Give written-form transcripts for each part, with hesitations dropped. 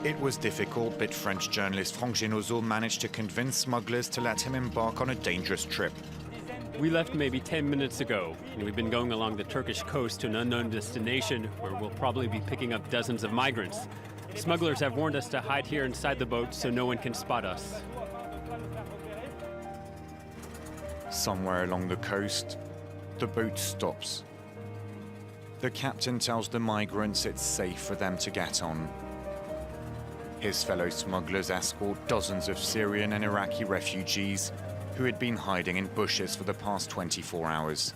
It was difficult, but French journalist Franck Genozo managed to convince smugglers to let him embark on a dangerous trip. We left maybe 10 minutes ago, and we've been going along the Turkish coast to an unknown destination where we'll probably be picking up dozens of migrants. Smugglers have warned us to hide here inside the boat so no one can spot us. Somewhere along the coast, the boat stops. The captain tells the migrants it's safe for them to get on. His fellow smugglers escort dozens of Syrian and Iraqi refugees who had been hiding in bushes for the past 24 hours.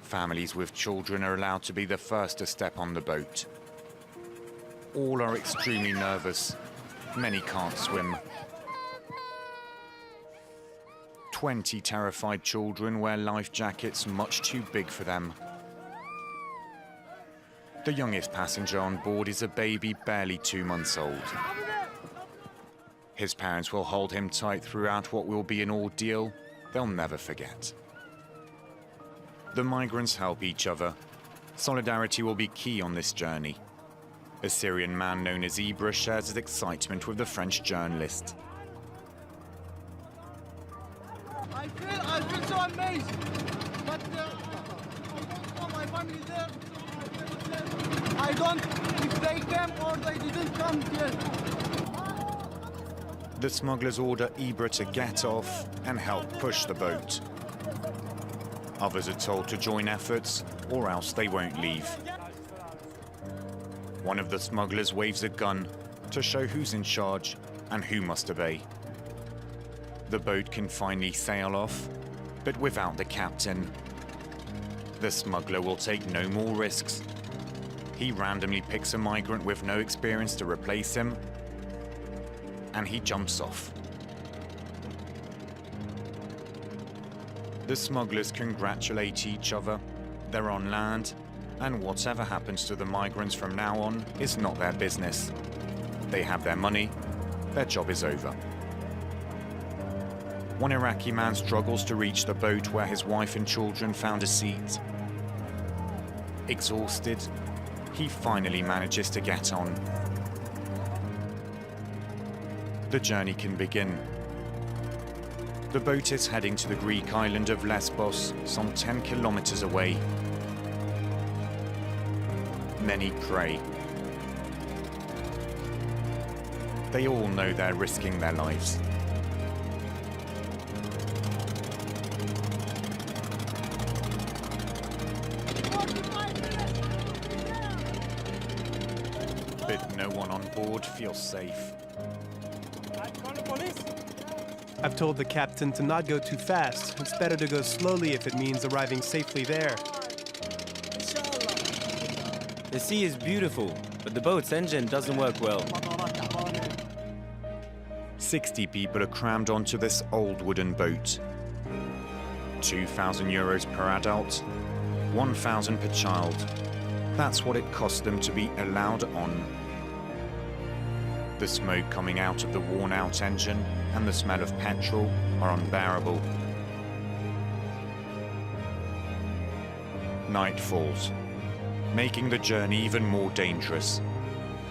Families with children are allowed to be the first to step on the boat. All are extremely nervous. Many can't swim. 20 terrified children wear life jackets much too big for them. The youngest passenger on board is a baby barely 2 months old. His parents will hold him tight throughout what will be an ordeal they'll never forget. The migrants help each other. Solidarity will be key on this journey. A Syrian man known as Ibra shares his excitement with the French journalist. I feel so amazed, but I don't know my family there. I don't, if they came or they didn't come here. The smugglers order Ibra to get off and help push the boat. Others are told to join efforts or else they won't leave. One of the smugglers waves a gun to show who's in charge and who must obey. The boat can finally sail off, but without the captain. The smuggler will take no more risks. He randomly picks a migrant with no experience to replace him, and he jumps off. The smugglers congratulate each other. They're on land, and whatever happens to the migrants from now on is not their business. They have their money, their job is over. One Iraqi man struggles to reach the boat where his wife and children found a seat. Exhausted, he finally manages to get on. The journey can begin. The boat is heading to the Greek island of Lesbos, some 10 kilometers away. Many pray. They all know they're risking their lives. But no one on board feels safe. I've told the captain to not go too fast. It's better to go slowly if it means arriving safely there. The sea is beautiful, but the boat's engine doesn't work well. 60 people are crammed onto this old wooden boat. 2,000 euros per adult, 1,000 per child. That's what it cost them to be allowed on. The smoke coming out of the worn-out engine and the smell of petrol are unbearable. Night falls, making the journey even more dangerous.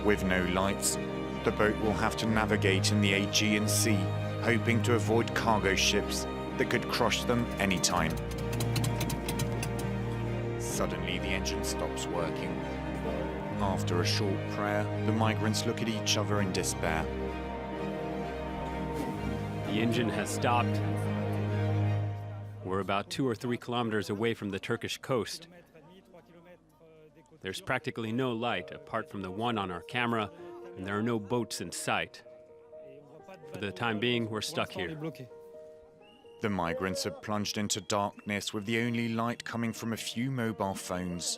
With no lights, the boat will have to navigate in the Aegean Sea, hoping to avoid cargo ships that could crush them anytime. Suddenly, the engine stops working. After a short prayer, the migrants look at each other in despair. The engine has stopped. We're about 2 or 3 kilometers away from the Turkish coast. There's practically no light apart from the one on our camera, and there are no boats in sight. For the time being, we're stuck here. The migrants are plunged into darkness with the only light coming from a few mobile phones.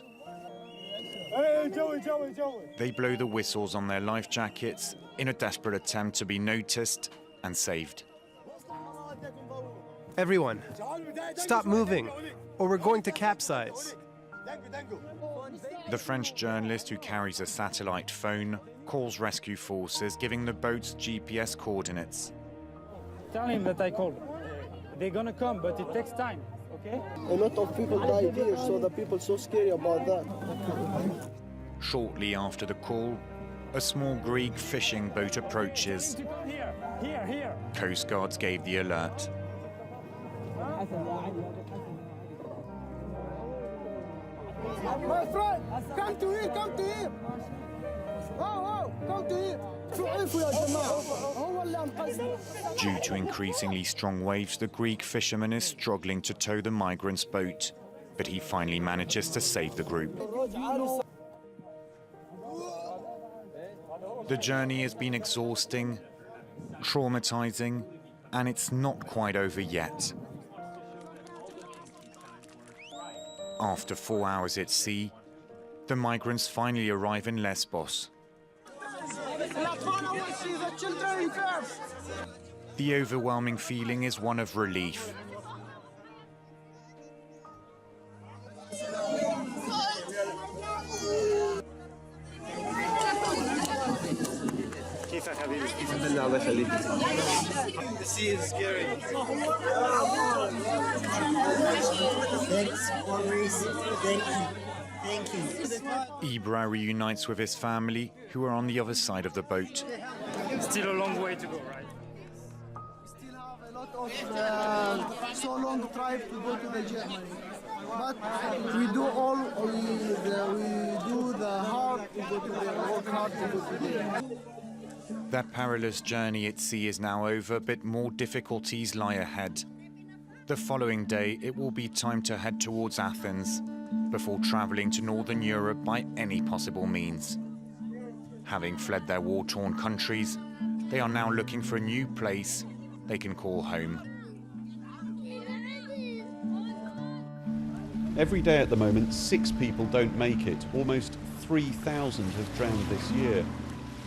They blow the whistles on their life jackets in a desperate attempt to be noticed and saved. Everyone, stop moving, or we're going to capsize. The French journalist who carries a satellite phone calls rescue forces, giving the boat's GPS coordinates. Tell him that I called. They're gonna come, but it takes time, okay? A lot of people died here, so the people so scary about that. Shortly after the call, a small Greek fishing boat approaches. Here. Coast Guards gave the alert. My friend, come to here. Come to here. Due to increasingly strong waves, the Greek fisherman is struggling to tow the migrants' boat, but he finally manages to save the group. The journey has been exhausting, traumatizing, and it's not quite over yet. After 4 hours at sea, the migrants finally arrive in Lesbos. The overwhelming feeling is one of relief. The sea is scary. Thanks, always. Thank you. Ibra reunites with his family, who are on the other side of the boat. Still a long way to go, right? We still have a lot of so long drive to go to the Germany. But we do the hard to go to there, work hard to go to there. Their perilous journey at sea is now over, but more difficulties lie ahead. The following day, it will be time to head towards Athens before traveling to Northern Europe by any possible means. Having fled their war-torn countries, they are now looking for a new place they can call home. Every day at the moment, 6 people don't make it. Almost 3,000 have drowned this year.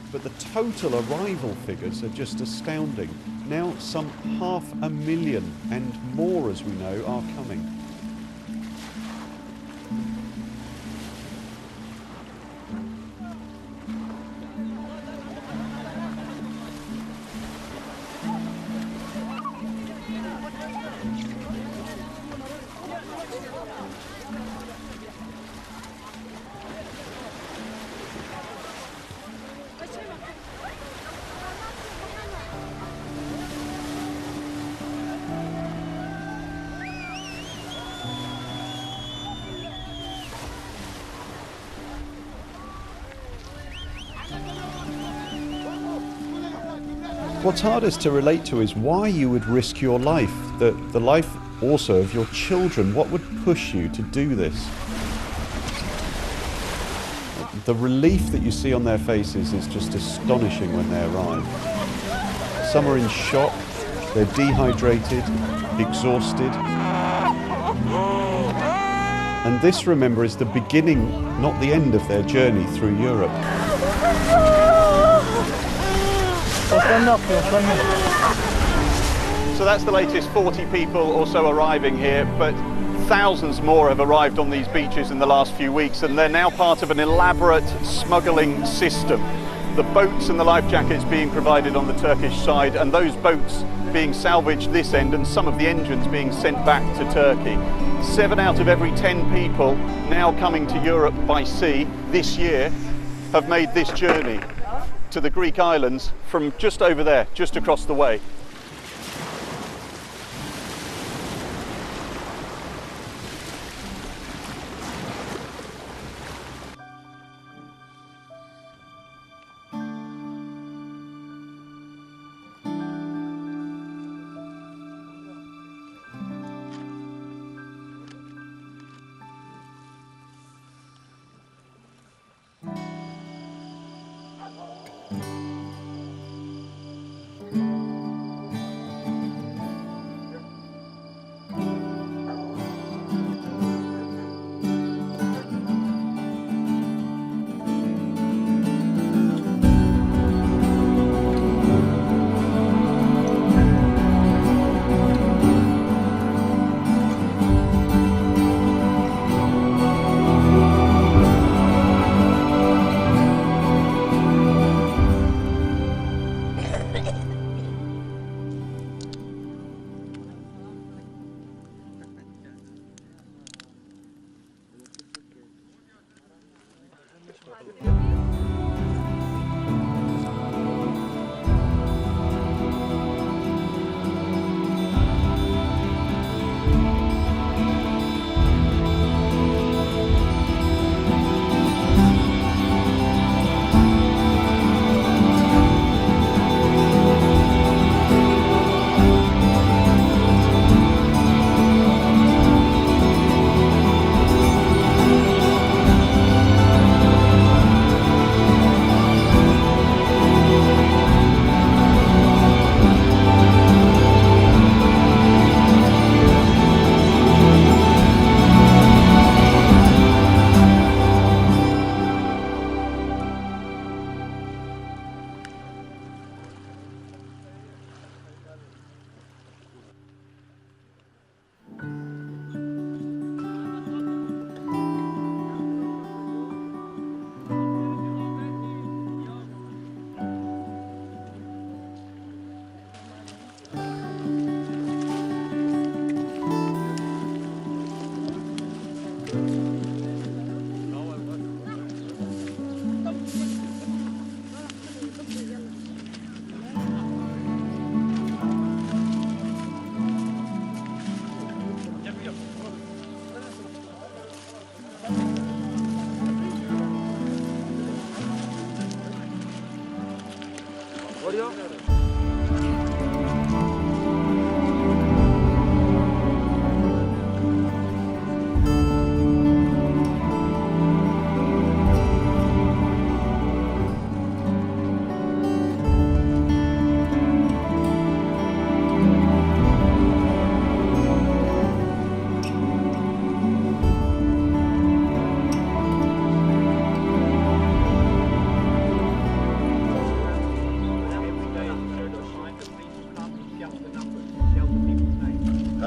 But the total arrival figures are just astounding. Now some 500,000 and more, as we know, are coming. What's hardest to relate to is why you would risk your life, the life also of your children. What would push you to do this? The relief that you see on their faces is just astonishing when they arrive. Some are in shock, they're dehydrated, exhausted. And this, remember, is the beginning, not the end of their journey through Europe. So that's the latest 40 people or so arriving here, but thousands more have arrived on these beaches in the last few weeks, and they're now part of an elaborate smuggling system. The boats and the life jackets being provided on the Turkish side, and those boats being salvaged this end, and some of the engines being sent back to Turkey. 7 out of every 10 people now coming to Europe by sea this year have made this journey to the Greek islands from just over there, just across the way.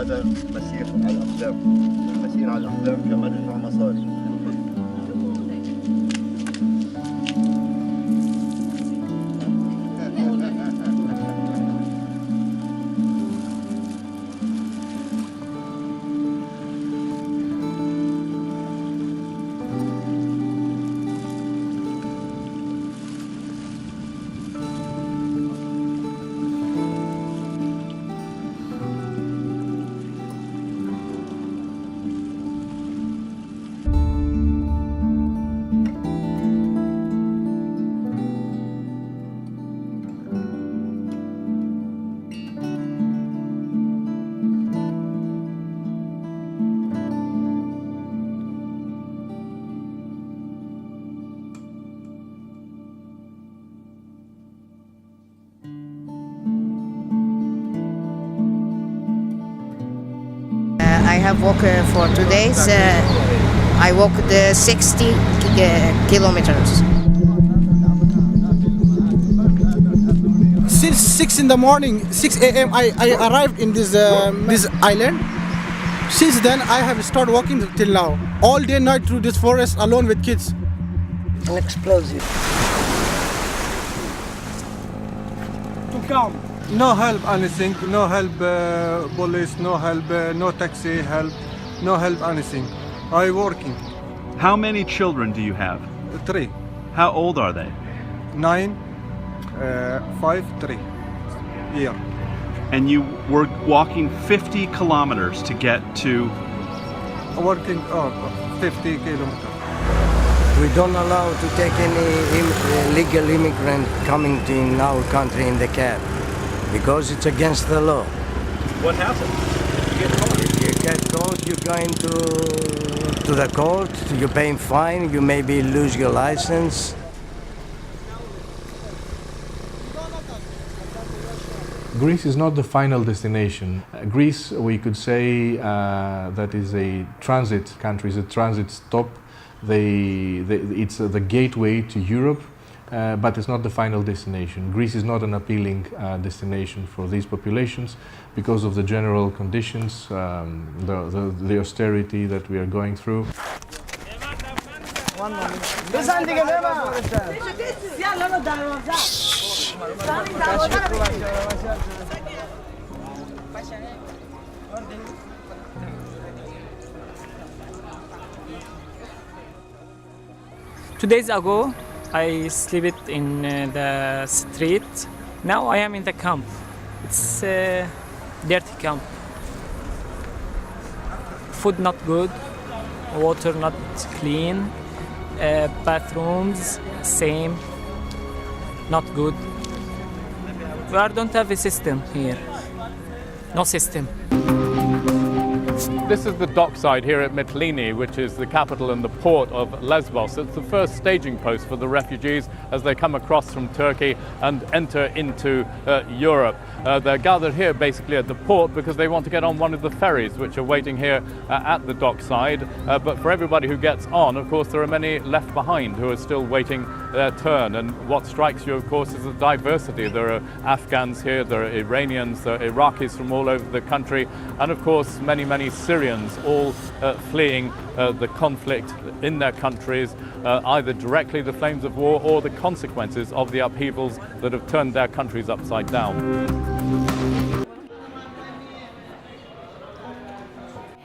هذا مسير على الأقدام، المسير على الأقدام كمان ندفع مصاري. I have walked for 2 days. I walked 60 kilometers. Since 6 in the morning, 6 a.m. I arrived in this island. Since then I have started walking till now. All day night through this forest alone with kids. An explosive. To come. No help anything, no help police, no help, no taxi help, no help anything. I working. How many children do you have? 3, How old are they? 9, 5, 3 year. And you were walking 50 kilometers to get to... Working 50 kilometers. We don't allow to take any illegal immigrant coming to in our country in the cab because it's against the law. What happened? You get caught? If you get caught, you're going to the court, you're paying fine, you maybe lose your license. Greece is not the final destination. Greece, we could say, that is a transit country, it's a transit stop. It's the gateway to Europe, but it's not the final destination. Greece is not an appealing destination for these populations because of the general conditions, the austerity that we are going through. Two days ago, I slept in the street. Now I am in the camp. It's a dirty camp. Food not good, water not clean, bathrooms same, not good. We don't have a system here. No system. This is the dockside here at Mytilene, which is the capital and the port of Lesbos. It's the first staging post for the refugees as they come across from Turkey and enter into Europe. They're gathered here basically at the port because they want to get on one of the ferries which are waiting here at the dockside. But for everybody who gets on, of course, there are many left behind who are still waiting their turn. And what strikes you, of course, is the diversity. There are Afghans here, there are Iranians, there are Iraqis from all over the country, and of course many Syrians, all fleeing the conflict in their countries, either directly the flames of war or the consequences of the upheavals that have turned their countries upside down.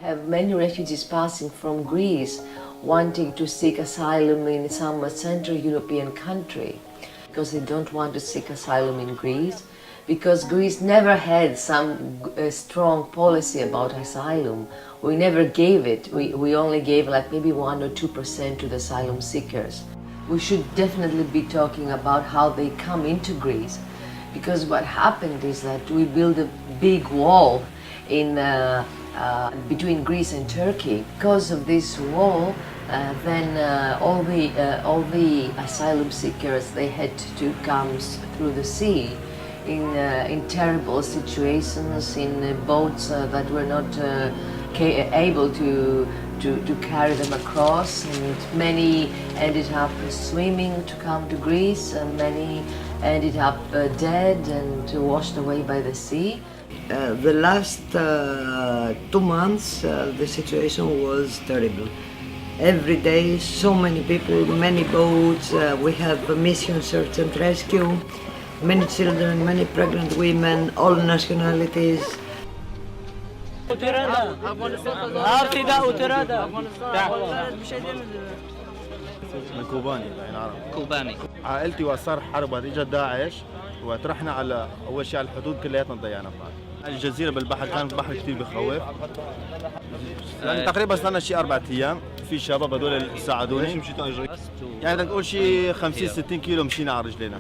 Have many refugees passing from Greece wanting to seek asylum in some Central European country because they don't want to seek asylum in Greece, because Greece never had some strong policy about asylum. We never gave it. We only gave like maybe 1 or 2% to the asylum seekers. We should definitely be talking about how they come into Greece, because what happened is that we built a big wall in between Greece and Turkey. Because of this wall, then all the asylum seekers, they had to come through the sea in terrible situations, in boats that were not able to carry them across, and many ended up swimming to come to Greece, and many ended up dead and washed away by the sea. The last 2 months, the situation was terrible. Every day, so many people, many boats. We have a mission search and rescue, many children, many pregnant women, all nationalities. من كوباني عائلتي وصار حرب اجى داعش وطرحنا على اول شيء على الحدود كلياتنا ضيعنا بعض. الجزيره بالبحر كان البحر كثير بخوف. يعني تقريبا صرنا شيء 4 ايام. في شباب هذول ساعدوني. يعني بدنا نقول شيء 50 60 كيلو مشينا على رجلينا.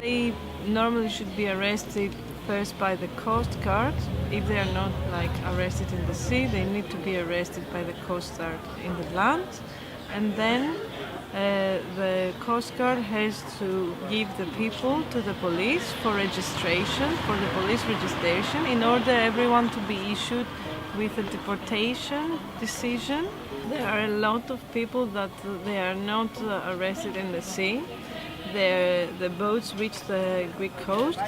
They normally should be arrested first by the Coast Guard. If they are not like arrested in the sea, they need to be arrested by the Coast Guard in the land. And then the Coast Guard has to give the people to the police for registration, for the police registration, in order everyone to be issued with a deportation decision. There are a lot of people that they are not arrested in the sea. The boats reach the Greek coast,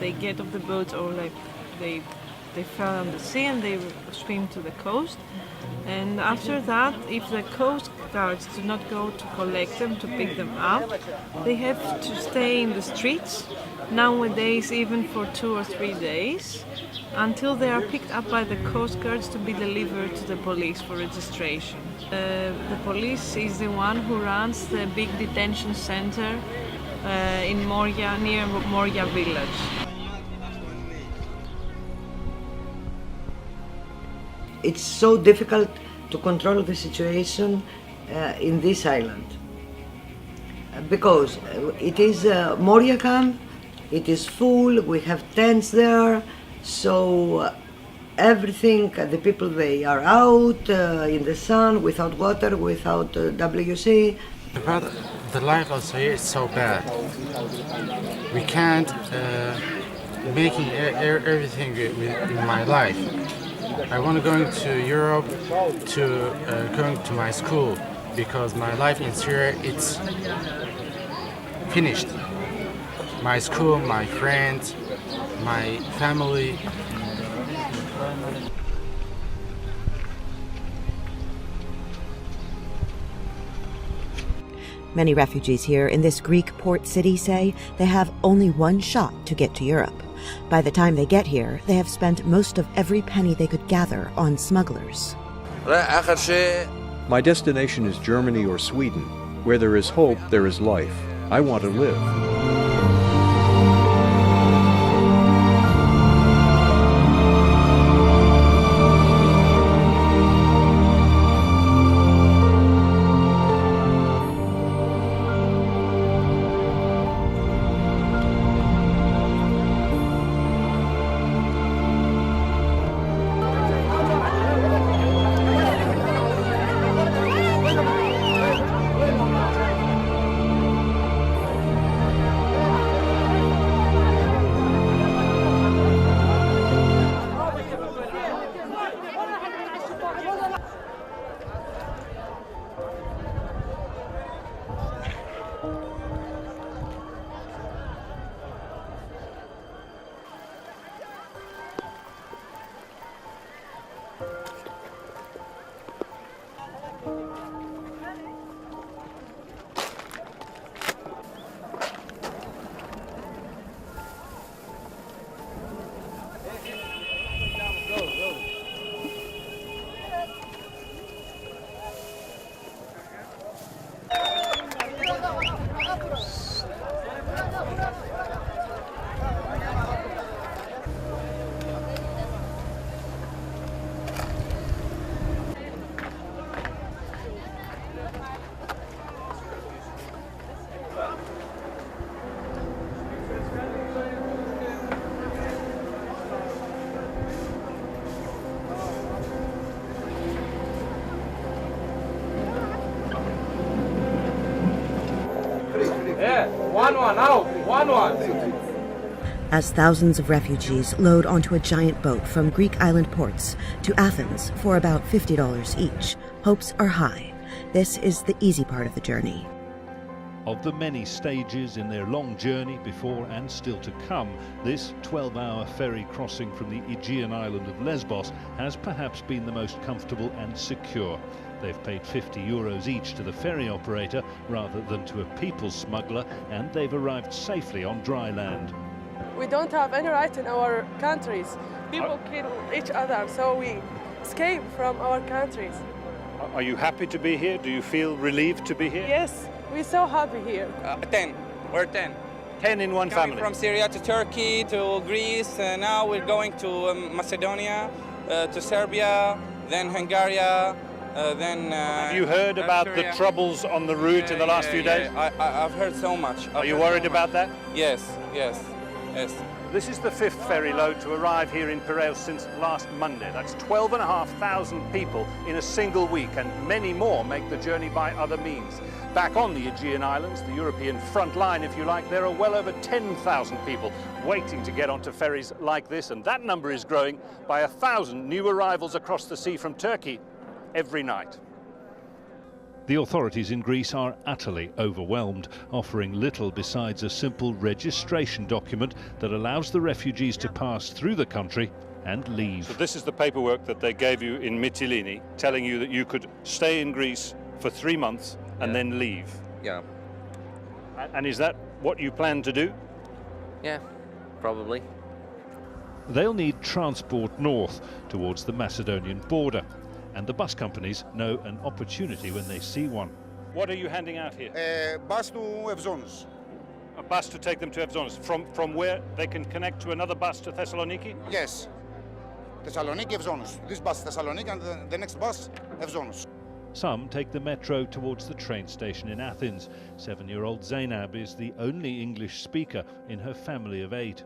they get off the boats or like they fell on the sea and they swim to the coast. And after that, if the coast guards do not go to collect them, to pick them up, they have to stay in the streets, nowadays even for 2 or 3 days, until they are picked up by the coast guards to be delivered to the police for registration. The police is the one who runs the big detention center in Moria, near Moria village. It's so difficult to control the situation in this island because it is Moria camp, it is full, we have tents there, so everything, the people, they are out in the sun, without water, without WC. But the life out here is so bad. We can't making everything in my life. I want to go to Europe to going to my school because my life in Syria it's finished. My school, my friends, my family. Many refugees here in this Greek port city say they have only one shot to get to Europe. By the time they get here, they have spent most of every penny they could gather on smugglers. My destination is Germany or Sweden. Where there is hope, there is life. I want to live. As thousands of refugees load onto a giant boat from Greek island ports to Athens for about $50 each, hopes are high. This is the easy part of the journey. Of the many stages in their long journey before and still to come, this 12-hour ferry crossing from the Aegean island of Lesbos has perhaps been the most comfortable and secure. They've paid €50 each to the ferry operator rather than to a people smuggler, and they've arrived safely on dry land. We don't have any right in our countries. People kill each other, so we escape from our countries. Are you happy to be here? Do you feel relieved to be here? Yes, we're so happy here. 10. We're 10. 10 in one Coming family? From Syria to Turkey to Greece. Now we're going to Macedonia, to Serbia, then Hungary, then... Have you heard about Syria. the troubles on the route in the last few days? I've heard so much. Are you worried about that? Yes. This is the fifth ferry load to arrive here in Piraeus since last Monday. That's 12,500 people in a single week, and many more make the journey by other means. Back on the Aegean Islands, the European front line, if you like, there are well over 10,000 people waiting to get onto ferries like this, and that number is growing by 1,000 new arrivals across the sea from Turkey every night. The authorities in Greece are utterly overwhelmed, offering little besides a simple registration document that allows the refugees to pass through the country and leave. So this is the paperwork that they gave you in Mytilene, telling you that you could stay in Greece for 3 months and then leave. Yeah. And is that what you plan to do? Yeah, probably. They'll need transport north towards the Macedonian border, and the bus companies know an opportunity when they see one. What are you handing out here? Bus to Evzonos. A bus to take them to Evzonos. From where they can connect to another bus to Thessaloniki? Yes. Thessaloniki, Evzonos. This bus Thessaloniki and the next bus Evzonos. Some take the metro towards the train station in Athens. 7-year-old Zainab is the only English speaker in her family of 8.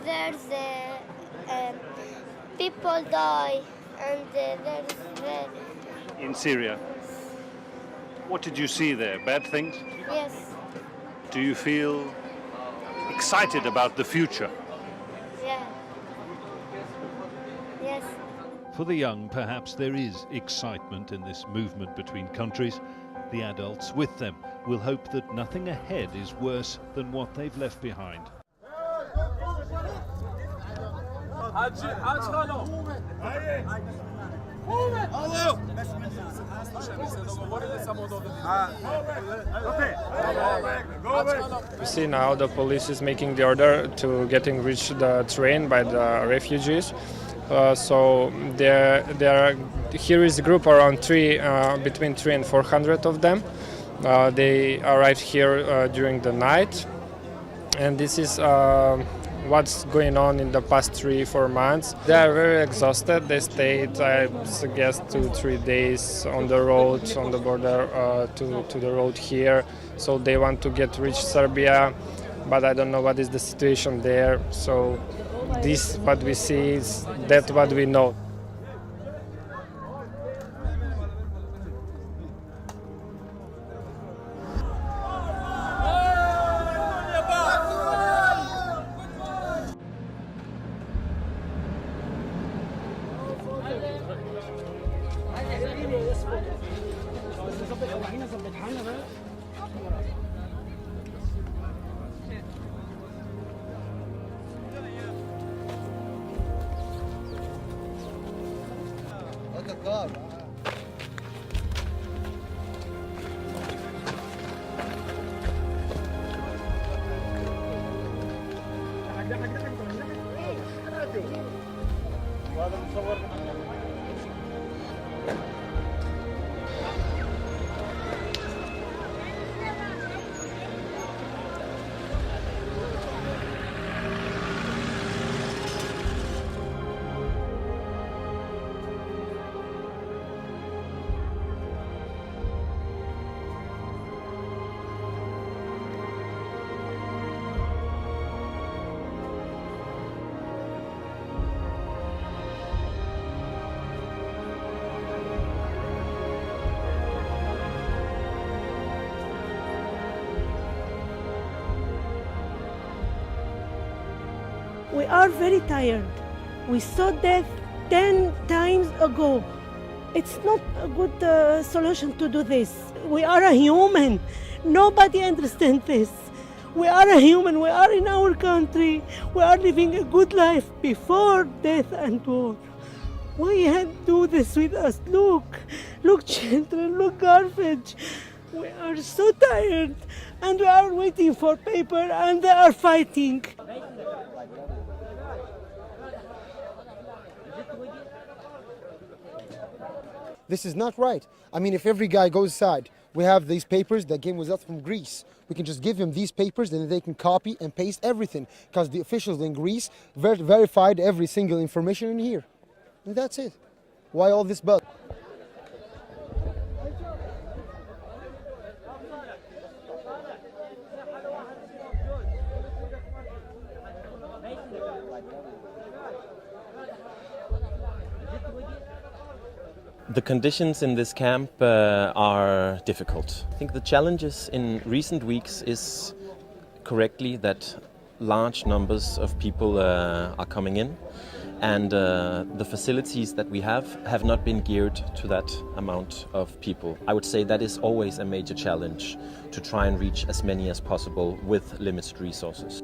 There's people die, and there's... In Syria. What did you see there? Bad things? Yes. Do you feel excited about the future? Yeah. Yes. For the young, perhaps there is excitement in this movement between countries. The adults with them will hope that nothing ahead is worse than what they've left behind. You see now the police is making the order to reach the train by the refugees. So here is a group around between 300 and 400 of them. They arrived here during the night, and this is what's going on in the past 3-4 months. They are very exhausted. They stayed, I guess, 2-3 days on the road, on the border to the road here. So they want to reach Serbia, but I don't know what is the situation there. So this, what we see, is that's what we know. We are very tired. We saw death 10 times ago. It's not a good solution to do this. We are a human. Nobody understands this. We are a human. We are in our country. We are living a good life before death and war. Why you do this with us? Look, children, look, garbage. We are so tired, and we are waiting for paper, and they are fighting. This is not right. I mean, if every guy goes aside, we have these papers that came with us from Greece. We can just give them these papers, and they can copy and paste everything, because the officials in Greece verified every single information in here. And that's it. Why all this buzz? The conditions in this camp are difficult. I think the challenges in recent weeks is correctly that large numbers of people are coming in, and the facilities that we have not been geared to that amount of people. I would say that is always a major challenge, to try and reach as many as possible with limited resources.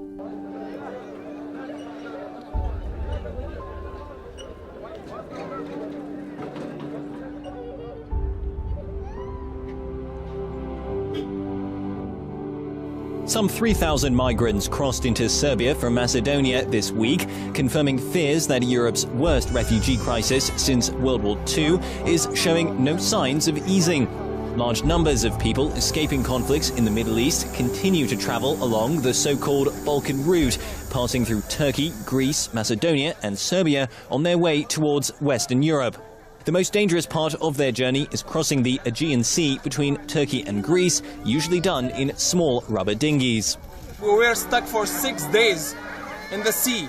Some 3,000 migrants crossed into Serbia from Macedonia this week, confirming fears that Europe's worst refugee crisis since World War II is showing no signs of easing. Large numbers of people escaping conflicts in the Middle East continue to travel along the so-called Balkan route, passing through Turkey, Greece, Macedonia and Serbia on their way towards Western Europe. The most dangerous part of their journey is crossing the Aegean Sea between Turkey and Greece, usually done in small rubber dinghies. We were stuck for 6 days in the sea.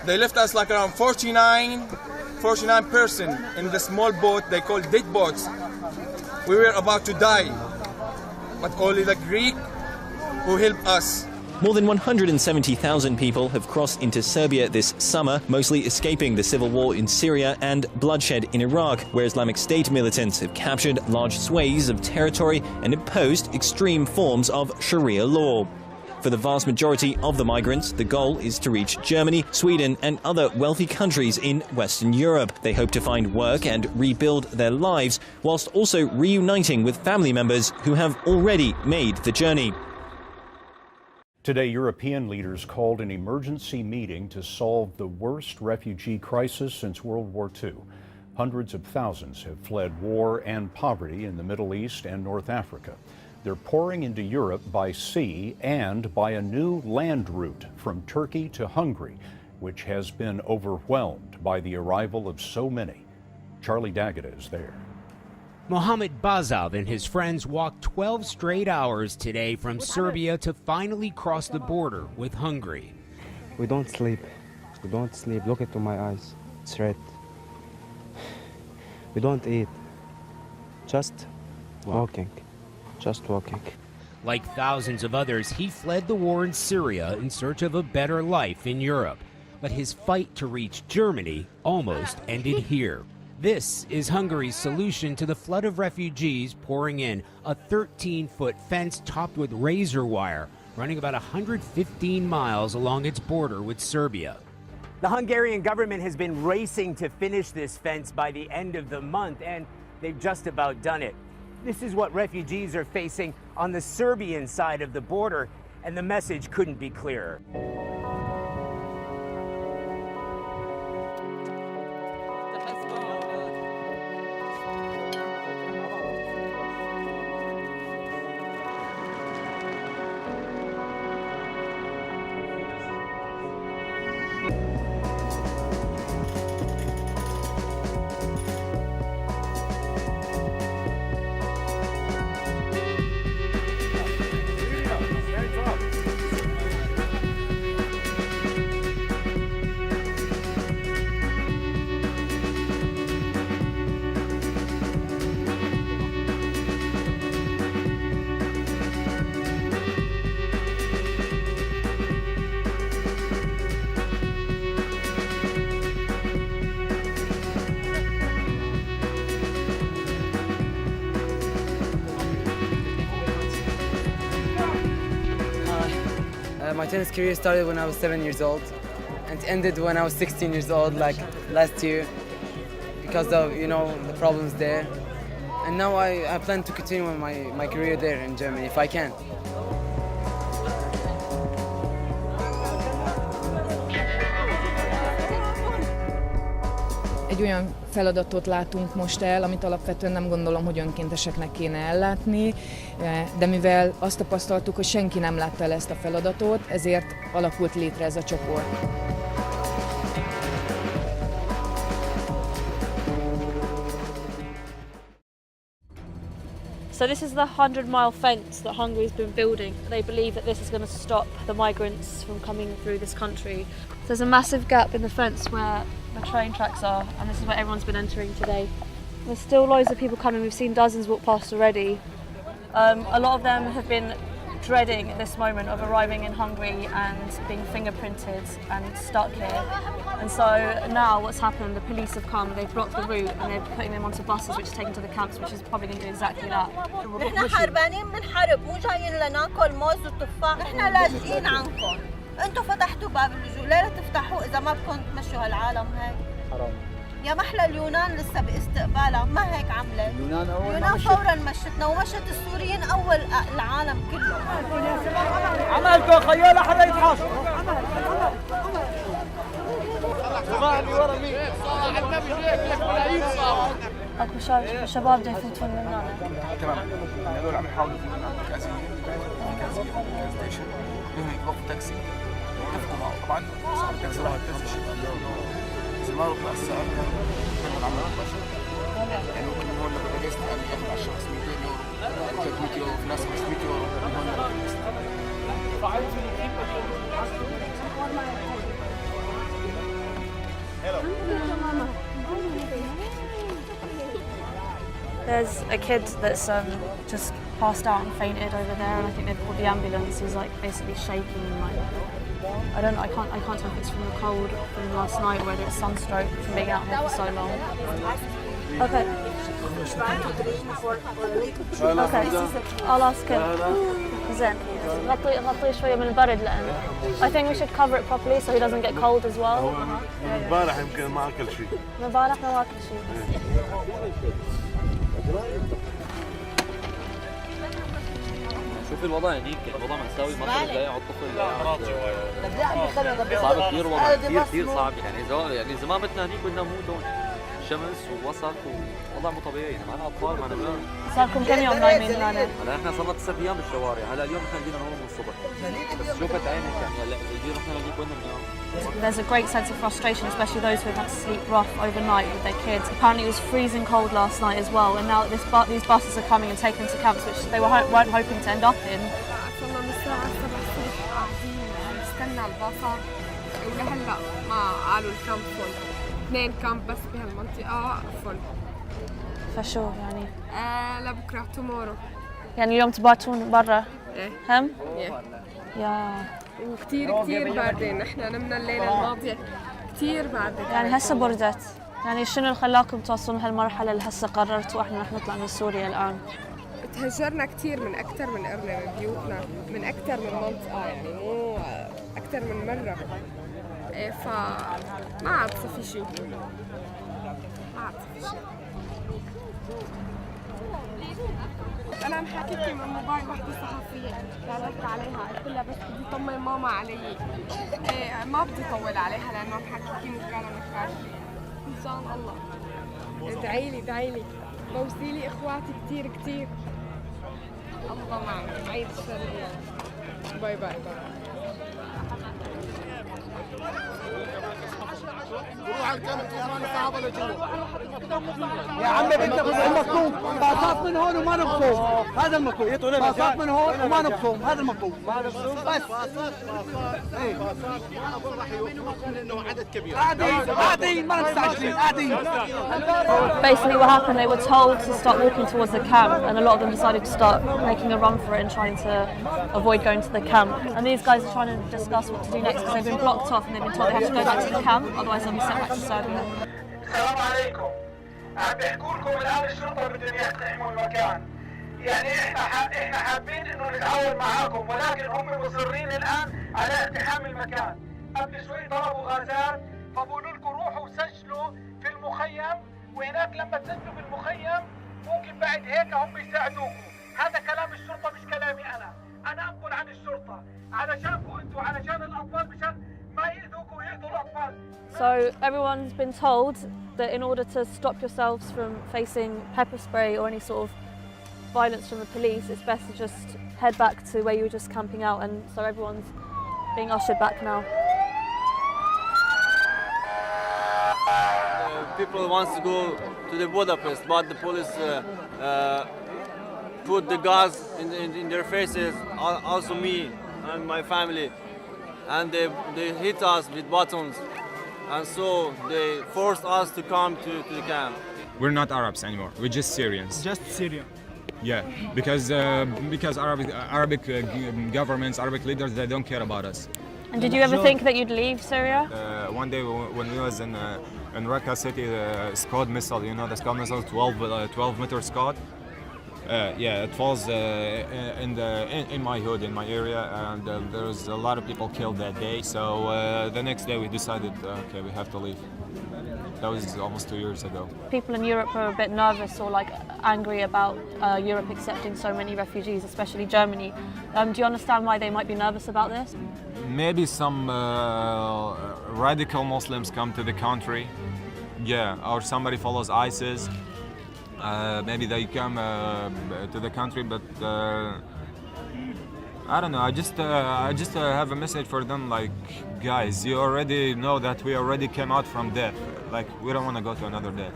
They left us like around 49 person in the small boat they call dead boats. We were about to die, but only the Greek who helped us. More than 170,000 people have crossed into Serbia this summer, mostly escaping the civil war in Syria and bloodshed in Iraq, where Islamic State militants have captured large swathes of territory and imposed extreme forms of Sharia law. For the vast majority of the migrants, the goal is to reach Germany, Sweden and other wealthy countries in Western Europe. They hope to find work and rebuild their lives, whilst also reuniting with family members who have already made the journey. Today, European leaders called an emergency meeting to solve the worst refugee crisis since World War II. Hundreds of thousands have fled war and poverty in the Middle East and North Africa. They're pouring into Europe by sea and by a new land route from Turkey to Hungary, which has been overwhelmed by the arrival of so many. Charlie Daggett is there. Mohammed Bazov and his friends walked 12 straight hours today from Serbia to finally cross the border with Hungary. We don't sleep. We don't sleep. Look into my eyes. It's red. We don't eat. Just walking. Just walking. Like thousands of others, he fled the war in Syria in search of a better life in Europe. But his fight to reach Germany almost ended here. This is Hungary's solution to the flood of refugees pouring in, a 13-foot fence topped with razor wire, running about 115 miles along its border with Serbia. The Hungarian government has been racing to finish this fence by the end of the month, and they've just about done it. This is what refugees are facing on the Serbian side of the border, and the message couldn't be clearer. My tennis career started when I was 7 years old and ended when I was 16 years old, like last year, because of, you know, the problems there. And now I plan to continue my career there in Germany if I can. Egy olyan feladatot látunk most el, amit alapvetően nem gondolom, hogy önkénteseknek kéne ellátni, de mivel azt tapasztaltuk, hogy senki nem látta el ezt a feladatot, ezért alakult létre ez a csoport. So this is the 100-mile fence that Hungary's been building. They believe that this is going to stop the migrants from coming through this country. There's a massive gap in the fence where the train tracks are, and this is where everyone's been entering today. There's still loads of people coming. We've seen dozens walk past already. A lot of them have been dreading this moment of arriving in Hungary and being fingerprinted and stuck here. And so now what's happened, the police have come, they've blocked the route and they're putting them onto buses which take them to the camps, which is probably going to do exactly that. نحن حربانين من حرب، مو جايين لناكل موز وتفاح، نحن لاجئين عنكم. انتم فتحتوا باب اللجوء، لا تفتحوه اذا ما بدكم تمشوا هالعالم هيك. حرام. يا محلى اليونان لسه باستقبالها، ما هيك عملت. اليونان فورا مشتنا ومشت السوريين اول العالم كله. عملتوا خيالة حدا يتحاش. جماعة اللي ورا مين؟ اكو شباب بده يفوتون من هنا. تمام. هذول عم يحاولوا يفوتوا من هنا كاسين. ستيشن. هيك وقف تاكسي. اتفقوا معه طبعا صاحب التاكسي راح يتفق. إذا ما رحنا الساعة نحن عملنا مباشرة. يعني ممكن من هون لبودابست ياخذ على الشخص 200 يورو 300 يورو في ناس 500 يورو من هون لبودابست. There's a kid that's just passed out and fainted over there, and I think they've called the ambulance. He's like basically shaking and like I can't tell if it's from the cold from last night or whether it's sunstroke from being out here for so long. Okay. Okay. I'll ask him. زين. غطيه شوية من البرد لأن I think we should cover it properly so he doesn't get cold as well. امبارح يمكن ما أكل شيء. امبارح ما أكل شيء. شوف الوضع هنيك، الوضع مأساوي، مصر جاي على الطفل صعب كثير، وضع كثير صعب يعني إذا ما متنا هنيك بدنا نموت هون، شمس ووسط ووضع مو طبيعي، يعني معنا أطفال معنا ناس. صار لكم كم يوم نايمين هنا؟ هلا احنا صرنا 9 أيام بالشوارع، هلا اليوم احنا بدينا ننام من الصبح، بس شوفت عينك يعني هلا بدينا رحنا لهنيك وين بدنا ننام. There's a great sense of frustration, especially those who have had to sleep rough overnight with their kids. Apparently it was freezing cold last night as well, and now these buses are coming and taking them to camps which they weren't hoping to end up in. وصلنا من الساعة 7 الصبح قاعدين نستنى الباصة، ولهلا ما قالوا الكامب فل. 2 كامب بس بهالمنطقة فل. فشو يعني؟ لبكرة tomorrow. يعني اليوم تباتون برا؟ ايه. هم؟ يا وكتير باردين، احنا نمنا الليلة الماضية كتير باردين. يعني هسه بردت، يعني شنو اللي خلاكم توصلون هالمرحلة اللي هسه قررتوا احنا رح نطلع من سوريا الآن؟ تهجرنا كتير من أكثر من قرنة من بيوتنا، من أكثر من منطقة، يعني مو أكثر من مرة. إيه فما عاد في شيء. ما عاد في شيء. أنا عم حكيكي من موبايل وحدة صحفية، دورت عليها قلت لها بس بدي طمن ماما علي. إيه ما بدي طول عليها لأنه عم حكيكي مكالمة إن شاء الله. ادعيلي بوصيلي إخواتي كتير. الله معك، عيد الشر. باي. روح على الكامل طوفان صعبة لجوا. يا عمي انت المطلوب باصات من هون وما نبصم، هذا المطلوب. باصات من هون وما نبصم، هذا المطلوب. بس باصات ايه راح يوقفون انه عدد كبير. قاعدين ما مستعجلين قاعدين. Basically what happened, they were told to start walking towards the camp and a lot of them decided to start making a run for it and trying to avoid going to the camp. And these guys are trying to discuss what to do next because they've been blocked off and they've been told they have to go back to the camp, otherwise they'll be sent back to Serbia. السلام عليكم. عم بيحكوا لكم الان الشرطه بدهم يقتحموا المكان. يعني احنا حابين انه نتعاون معاكم، ولكن هم مصرين الان على اقتحام المكان. قبل شوي ضربوا غازات، فبقولوا لكم روحوا سجلوا في المخيم، وهناك لما تسجلوا في المخيم ممكن بعد هيك هم يساعدوكم. هذا كلام الشرطة مش كلامي أنا أنقل عن الشرطة علشانكم أنتوا، علشان الأطفال، مشان ما يأذوكم ويأذوا الأطفال. So everyone's been told that in order to stop yourselves from facing pepper spray or any sort of violence from the police, it's best to just head back to where you were just camping out, and so everyone's being ushered back now. People wants to go to the Budapest, but the police put the gas in their faces, also me and my family, and they hit us with batons, and so they forced us to come to the camp. We're not Arabs anymore. We're just Syrians. Just Syrian. Yeah, because Arabic governments, Arabic leaders, they don't care about us. And did you ever think that you'd leave Syria? One day when we was in Raqqa city, the Scud missile, you know the Scud missile, 12-meter Scud. Yeah, it falls in my hood, in my area, and there was a lot of people killed that day. So the next day we decided, okay, we have to leave. That was almost 2 years ago. People in Europe are a bit nervous or like angry about Europe accepting so many refugees, especially Germany. Do you understand why they might be nervous about this? Maybe some radical Muslims come to the country, yeah, or somebody follows ISIS. Maybe they come to the country, but I don't know. I just have a message for them, like, guys, you already know that we already came out from death. Like, we don't want to go to another death.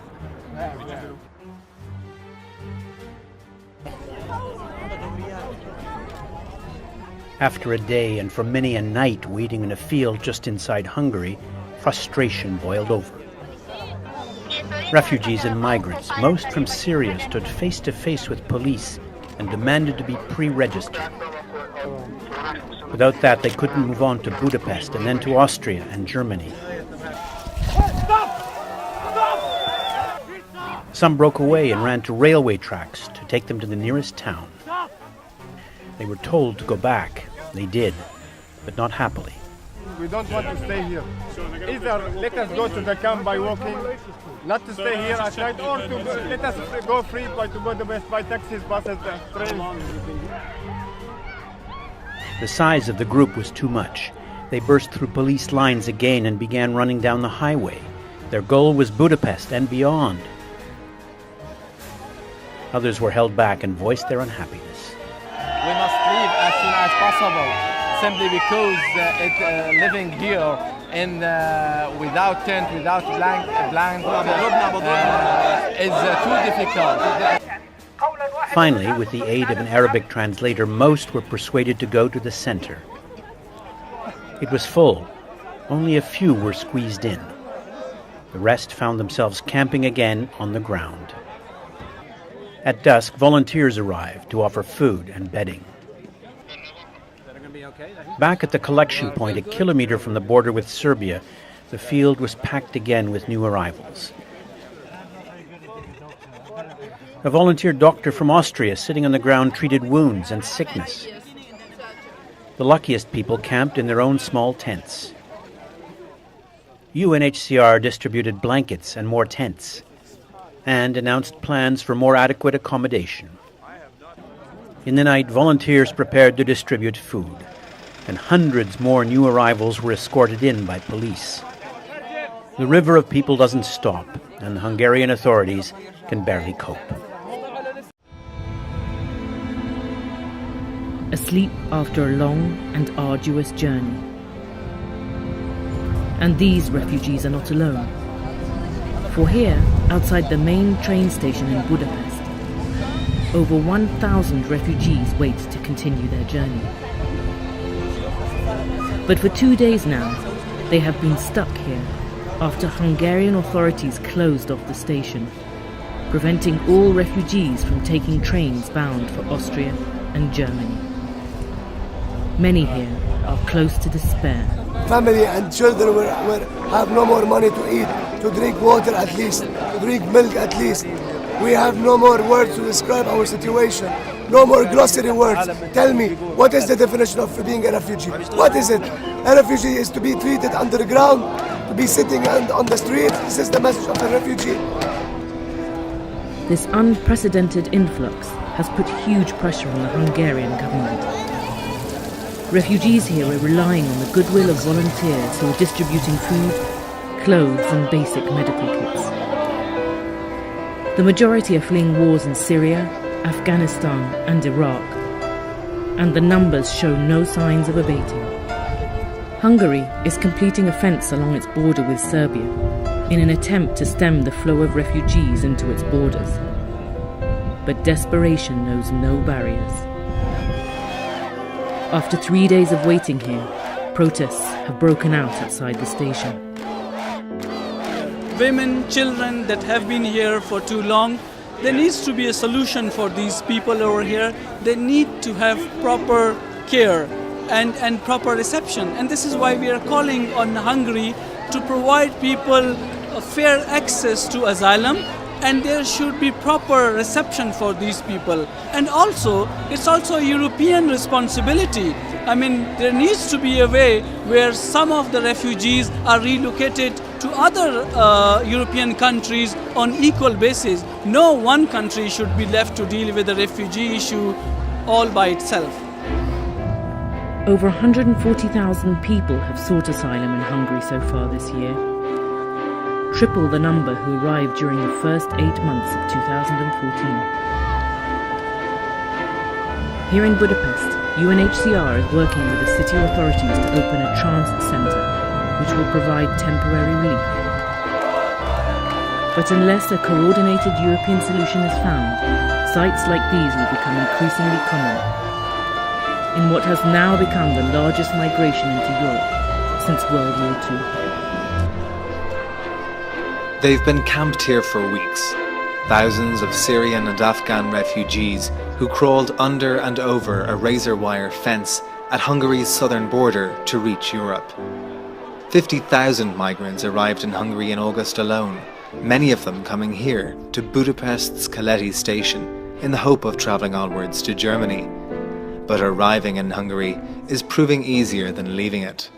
After a day and for many a night waiting in a field just inside Hungary, frustration boiled over. Refugees and migrants, most from Syria, stood face to face with police and demanded to be pre-registered. Without that, they couldn't move on to Budapest and then to Austria and Germany. Some broke away and ran to railway tracks to take them to the nearest town. They were told to go back. They did, but not happily. We don't want to stay here. Either let us go to the camp by walking, not to stay here at night, or to let us go free to Budapest by taxis, buses, trains. The size of the group was too much. They burst through police lines again and began running down the highway. Their goal was Budapest and beyond. Others were held back and voiced their unhappiness. We must leave as soon as possible, simply because living here in without tent, without blanket, is too difficult. Finally, with the aid of an Arabic translator, most were persuaded to go to the center. It was full. Only a few were squeezed in. The rest found themselves camping again on the ground. At dusk, volunteers arrived to offer food and bedding. Back at the collection point, a kilometer from the border with Serbia, the field was packed again with new arrivals. A volunteer doctor from Austria sitting on the ground treated wounds and sickness. The luckiest people camped in their own small tents. UNHCR distributed blankets and more tents, and announced plans for more adequate accommodation. In the night, volunteers prepared to distribute food, and hundreds more new arrivals were escorted in by police. The river of people doesn't stop, and the Hungarian authorities can barely cope. Asleep after a long and arduous journey. And these refugees are not alone. For here, outside the main train station in Budapest, over 1,000 refugees wait to continue their journey. But for 2 days now, they have been stuck here after Hungarian authorities closed off the station, preventing all refugees from taking trains bound for Austria and Germany. Many here are close to despair. Family and children will have no more money to eat, to drink water at least, to drink milk at least. We have no more words to describe our situation. No more glossary words. Tell me, what is the definition of being a refugee? What is it? A refugee is to be treated underground, to be sitting on the street. This is the message of a refugee. This unprecedented influx has put huge pressure on the Hungarian government. Refugees here are relying on the goodwill of volunteers who are distributing food, clothes and basic medical kits. The majority are fleeing wars in Syria, Afghanistan and Iraq, and the numbers show no signs of abating. Hungary is completing a fence along its border with Serbia in an attempt to stem the flow of refugees into its borders. But desperation knows no barriers. After 3 days of waiting here, protests have broken out outside the station. Women, children that have been here for too long, there needs to be a solution for these people over here. They need to have proper care and proper reception. And this is why we are calling on Hungary to provide people a fair access to asylum, and there should be proper reception for these people. And also, it's also a European responsibility. I mean, there needs to be a way where some of the refugees are relocated to other European countries on equal basis. No one country should be left to deal with the refugee issue all by itself. Over 140,000 people have sought asylum in Hungary so far this year, triple the number who arrived during the first 8 months of 2014. Here in Budapest, UNHCR is working with the city authorities to open a transit centre which will provide temporary relief. But unless a coordinated European solution is found, sites like these will become increasingly common in what has now become the largest migration into Europe since World War II. They've been camped here for weeks. Thousands of Syrian and Afghan refugees who crawled under and over a razor wire fence at Hungary's southern border to reach Europe. 50,000 migrants arrived in Hungary in August alone, many of them coming here to Budapest's Keleti station in the hope of travelling onwards to Germany. But arriving in Hungary is proving easier than leaving it.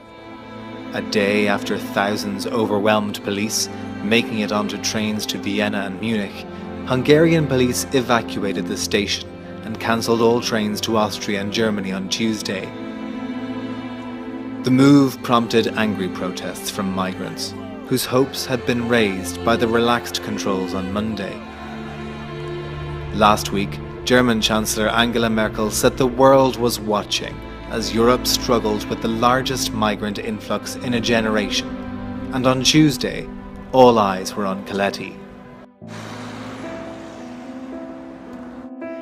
A day after thousands overwhelmed police making it onto trains to Vienna and Munich, Hungarian police evacuated the station and cancelled all trains to Austria and Germany on Tuesday. The move prompted angry protests from migrants, whose hopes had been raised by the relaxed controls on Monday. Last week, German Chancellor Angela Merkel said the world was watching as Europe struggled with the largest migrant influx in a generation, and on Tuesday, all eyes were on Keleti.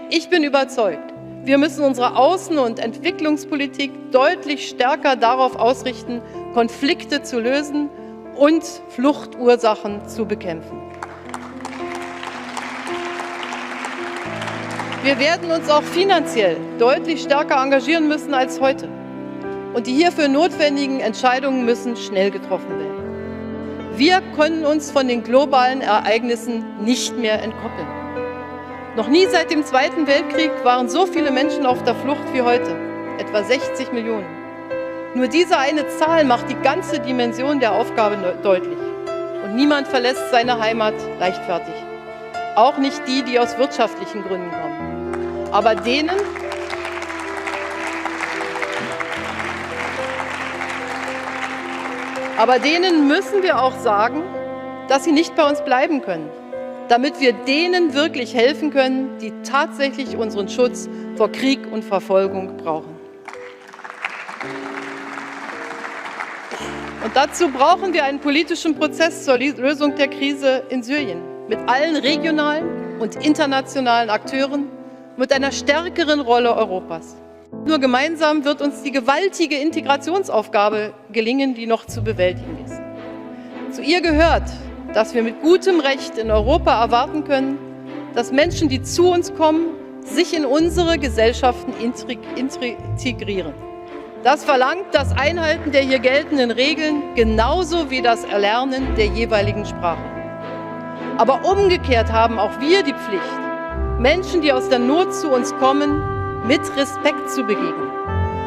Ich bin überzeugt, wir müssen unsere Außen- und Entwicklungspolitik deutlich stärker darauf ausrichten, Konflikte zu lösen und Fluchtursachen zu bekämpfen. Wir werden uns auch finanziell deutlich stärker engagieren müssen als heute. Und die hierfür notwendigen Entscheidungen müssen schnell getroffen werden. Wir können uns von den globalen Ereignissen nicht mehr entkoppeln. Noch nie seit dem Zweiten Weltkrieg waren so viele Menschen auf der Flucht wie heute, etwa 60 Millionen. Nur diese eine Zahl macht die ganze Dimension der Aufgabe deutlich. Und niemand verlässt seine Heimat leichtfertig. Auch nicht die, die aus wirtschaftlichen Gründen kommen. Aber denen müssen wir auch sagen, dass sie nicht bei uns bleiben können, damit wir denen wirklich helfen können, die tatsächlich unseren Schutz vor Krieg und Verfolgung brauchen. Und dazu brauchen wir einen politischen Prozess zur Lösung der Krise in Syrien mit allen regionalen und internationalen Akteuren, mit einer stärkeren Rolle Europas. Nur gemeinsam wird uns die gewaltige Integrationsaufgabe gelingen, die noch zu bewältigen ist. Zu ihr gehört, dass wir mit gutem Recht in Europa erwarten können, dass Menschen, die zu uns kommen, sich in unsere Gesellschaften integrieren. Das verlangt das Einhalten der hier geltenden Regeln genauso wie das Erlernen der jeweiligen Sprache. Aber umgekehrt haben auch wir die Pflicht, Menschen, die aus der Not zu uns kommen, mit Respekt zu begegnen,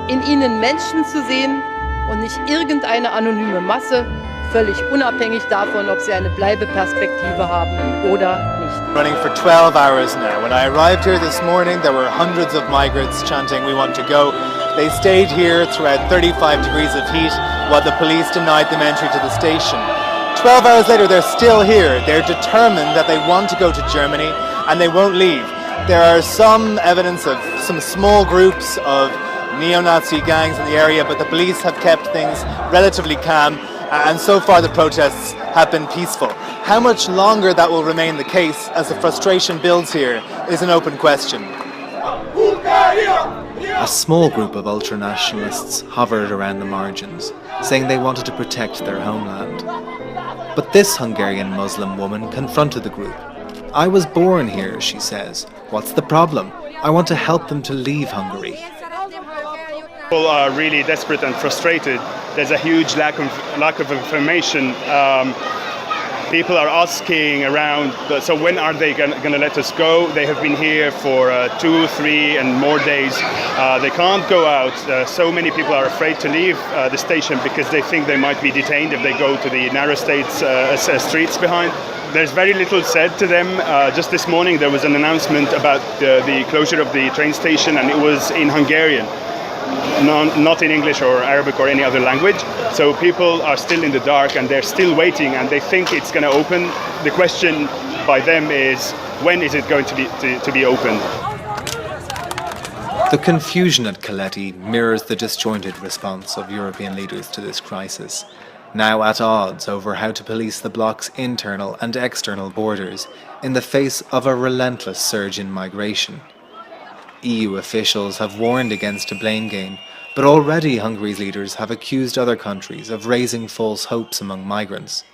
in ihnen Menschen zu sehen und nicht irgendeine anonyme Masse, völlig unabhängig davon, ob sie eine Bleibeperspektive haben oder nicht. Running for 12 hours now. When I arrived here this morning, there were hundreds of migrants chanting, "We want to go." They stayed here throughout 35 degrees of heat while the police denied them entry to the station. 12 hours later, they're still here. They're determined that they want to go to Germany and they won't leave. There are some evidence of some small groups of neo-Nazi gangs in the area, but the police have kept things relatively calm, and so far the protests have been peaceful. How much longer that will remain the case as the frustration builds here is an open question. A small group of ultranationalists hovered around the margins, saying they wanted to protect their homeland. But this Hungarian Muslim woman confronted the group. "I was born here," she says. "What's the problem? I want to help them to leave Hungary." People are really desperate and frustrated. There's a huge lack of information. People are asking around, so when are they going to let us go? They have been here for 2, 3 and more days. They can't go out. So many people are afraid to leave the station because they think they might be detained if they go to the narrow streets behind. There's very little said to them. Just this morning there was an announcement about the closure of the train station, and it was in Hungarian. Not in English or Arabic or any other language. So people are still in the dark and they're still waiting, and they think it's going to open. The question by them is, when is it going to be opened? The confusion at Caleti mirrors the disjointed response of European leaders to this crisis, now at odds over how to police the bloc's internal and external borders in the face of a relentless surge in migration. EU officials have warned against a blame game, but already Hungary's leaders have accused other countries of raising false hopes among migrants.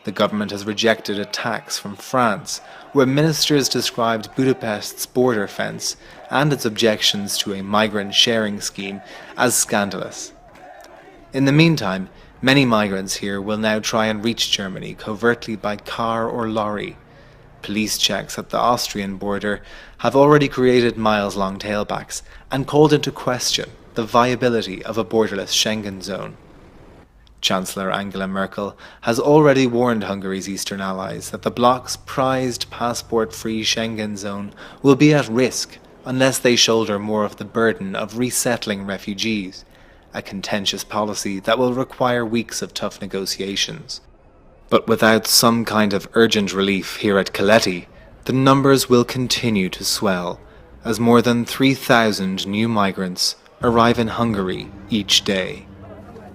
The government has rejected attacks from France, where ministers described Budapest's border fence and its objections to a migrant sharing scheme as scandalous. In the meantime, many migrants here will now try and reach Germany covertly by car or lorry. Police checks at the Austrian border have already created miles-long tailbacks and called into question the viability of a borderless Schengen zone. Chancellor Angela Merkel has already warned Hungary's eastern allies that the bloc's prized passport-free Schengen zone will be at risk unless they shoulder more of the burden of resettling refugees, a contentious policy that will require weeks of tough negotiations. But without some kind of urgent relief here at Caleti, the numbers will continue to swell as more than 3,000 new migrants arrive in Hungary each day.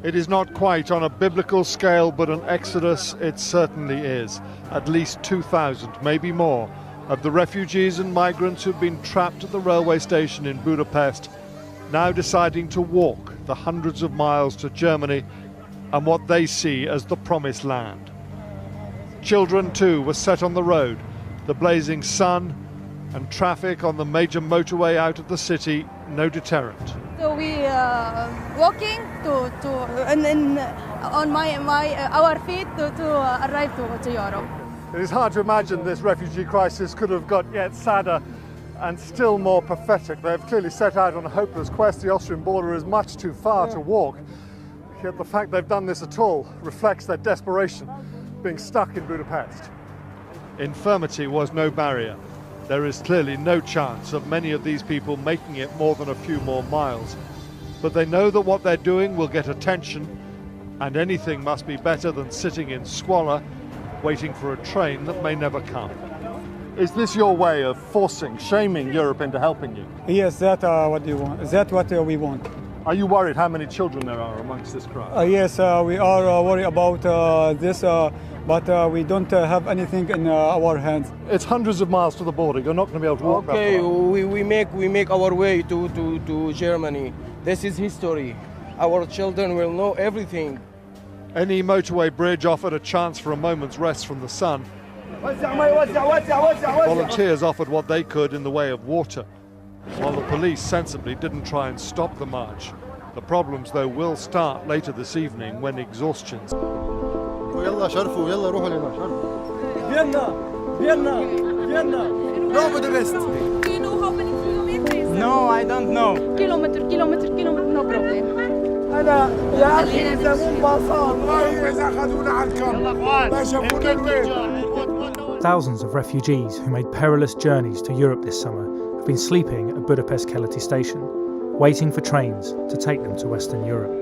It is not quite on a biblical scale, but an exodus it certainly is. At least 2,000, maybe more, of the refugees and migrants who've been trapped at the railway station in Budapest, now deciding to walk the hundreds of miles to Germany and what they see as the promised land. Children too were set on the road, the blazing sun and traffic on the major motorway out of the city no deterrent. So we walking on our feet to arrive to Europe. It is hard to imagine this refugee crisis could have got yet sadder and still more pathetic. They have clearly set out on a hopeless quest. The Austrian border is much too far to walk. Yet the fact they've done this at all reflects their desperation, being stuck in Budapest. Infirmity was no barrier. There is clearly no chance of many of these people making it more than a few more miles. But they know that what they're doing will get attention, and anything must be better than sitting in squalor, waiting for a train that may never come. Is this your way of shaming Europe into helping you? Yes, that's what you want. That's what we want. Are you worried how many children there are amongst this crowd? Yes, we are worried about this, but we don't have anything in our hands. It's hundreds of miles to the border. You're not going to be able to walk that far. Okay, we make our way to Germany. This is history. Our children will know everything. Any motorway bridge offered a chance for a moment's rest from the sun. Volunteers offered what they could in the way of water, while the police sensibly didn't try and stop the march. The problems, though, will start later this evening when exhaustion's. يلا شرفوا يلا روحوا لنا شرفوا. No, Budapest. Do you know how many kilometers? No, I don't know. Kilometer, no problem. أنا يا أخي إذا مو باصات والله إذا أخذونا على الكم ما شافونا الوين. Thousands of refugees who made perilous journeys to Europe this summer have been sleeping at Budapest Keleti station, waiting for trains to take them to Western Europe.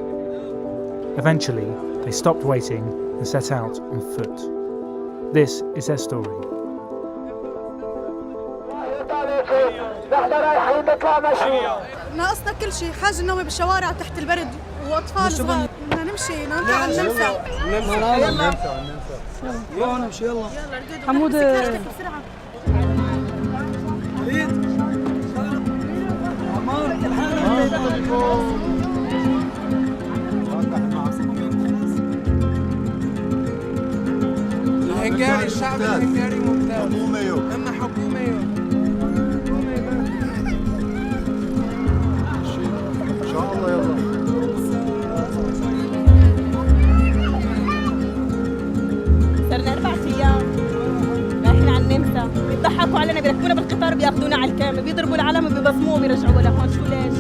Eventually, they stopped waiting and set out on foot. This is their story. ناقصنا كل شيء، حاجة نومي بالشوارع تحت البرد وأطفال صغار. بدنا نمشي نطلع على النمسا. يلا نمشي يلا. حمود الهنغاري الشعب الهنغاري ممتاز. أما حكومة إن شاء الله يلا. صرنا 4 أيام رايحين على النمسا، بيضحكوا علينا، بيركبونا بالقطار بياخذونا على الكامل، بيضربوا العلم وبيبصموه وبيرجعوا لهون. شو ليش؟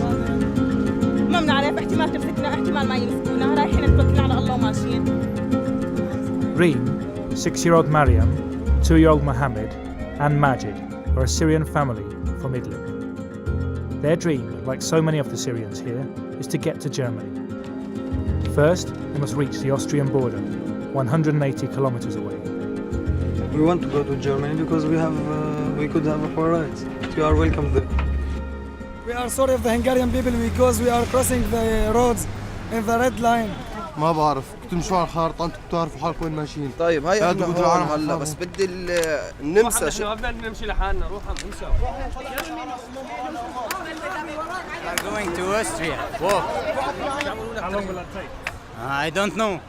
ما بنعرف، احتمال تمسكنا احتمال ما يمسكونا، رايحين نتوكل على الله وماشيين. Reem, 6-year-old Mariam, 2-year-old Mohammed, and Majid are a Syrian family from Idlib. Their dream, like so many of the Syrians here, is to get to Germany. First, they must reach the Austrian border, 180 kilometers away. We want to go to Germany because we could have our rights. You are welcome there. We are sorry of the Hungarian people because we are crossing the roads in the red line. ما بعرف، بتمشوا على الخارطة، انتم بتعرفوا حالكم وين ماشيين. طيب هاي احنا هون هلا بس بدي النمسا. قبل نمشي لحالنا نروح على النمسا. I'm going to Austria. Walk. How long will that take? I don't know.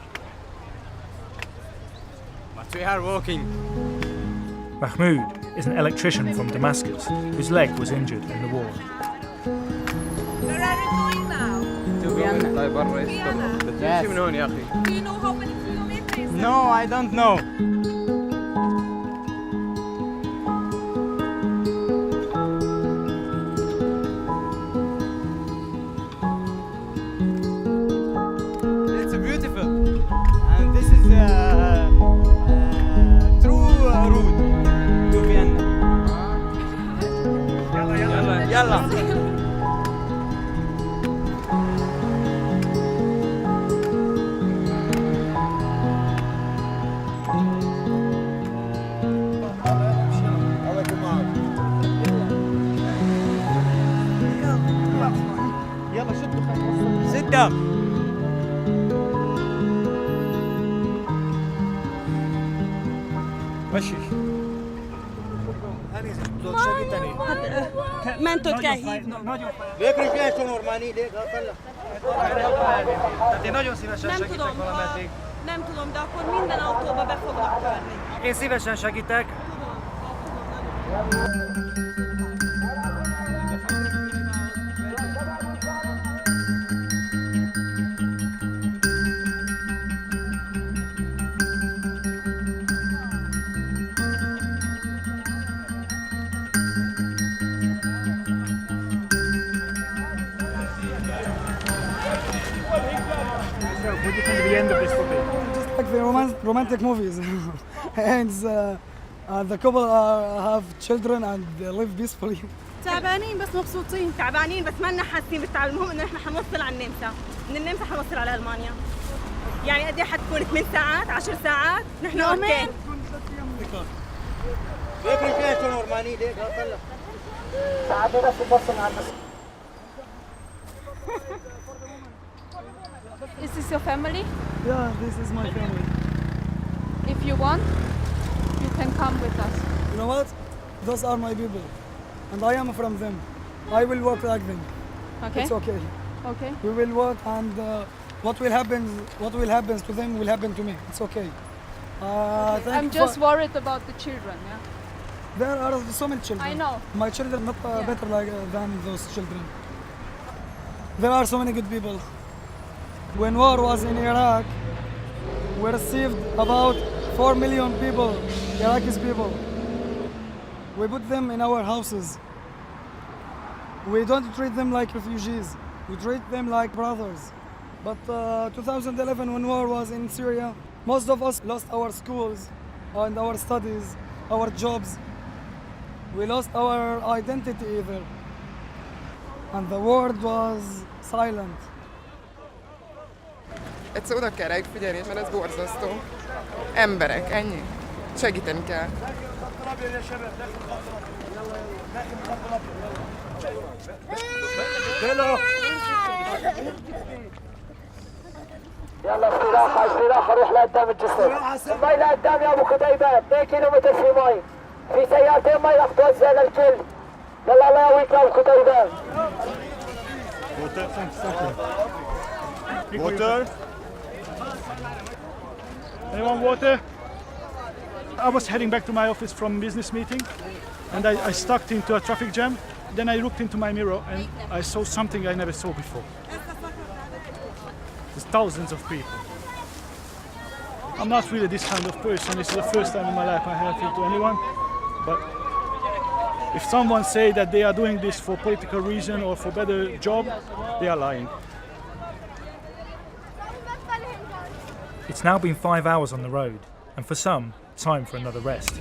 But we are walking. Mahmoud is an electrician from Damascus whose leg was injured in the war. Where are you going now? To Vienna. Yes. من هون يا أخي. Do you know how many kilometers? No, I don't know. It's beautiful, and this is true route to Vienna. يلا. Sit down. مشي. ما انتو تكاهي. ليك رجعت نورماني ليك طلع. Nem tudom, de akkor minden autóba be fognak törni. Én szívesen segítek. What do you think of the end of this movie? Just like the romantic movies. And the couple have children and they live peacefully. تعبانين بس مبسوطين. تعبانين بس ما لنا حاسين بالتعب. المهم انه احنا حنوصل على النمسا. من النمسا حنوصل على المانيا. يعني قد ايه حتكون 8 ساعات 10 ساعات؟ نحن اوكي. ليك رجعت نورماني ليك طلع. تعبوا بس وبصوا على الناس. Is this your family? Yeah, this is my family. If you want, you can come with us. You know what? Those are my people, and I am from them. I will work like them. Okay. It's okay. Okay. We will work, and what will happen to them will happen to me. It's okay. I'm just worried about the children. Yeah. There are so many children. I know. My children not better than those children. There are so many good people. When war was in Iraq, we received about 4 million people, Iraqi people. We put them in our houses. We don't treat them like refugees. We treat them like brothers. But 2011, when war was in Syria, most of us lost our schools and our studies, our jobs. We lost our identity either. And the world was silent. Egyszer oda kell rájuk figyelni, mert ez borzasztó. Emberek, ennyi. Segíteni kell. يلا استراحة روح لقدام الجسر. المي لقدام يا ابو قتيبة 2 كيلومتر في مي. في سيارتين مي رح توزع للكل. يلا الله يقويك يا ابو قتيبة. Water? Anyone water? I was heading back to my office from business meeting and I stuck into a traffic jam. Then I looked into my mirror and I saw something I never saw before. There's thousands of people. I'm not really this kind of person. This is the first time in my life I have it to anyone. But if someone say that they are doing this for political reason or for better job, they are lying. It's now been 5 hours on the road, and for some, time for another rest.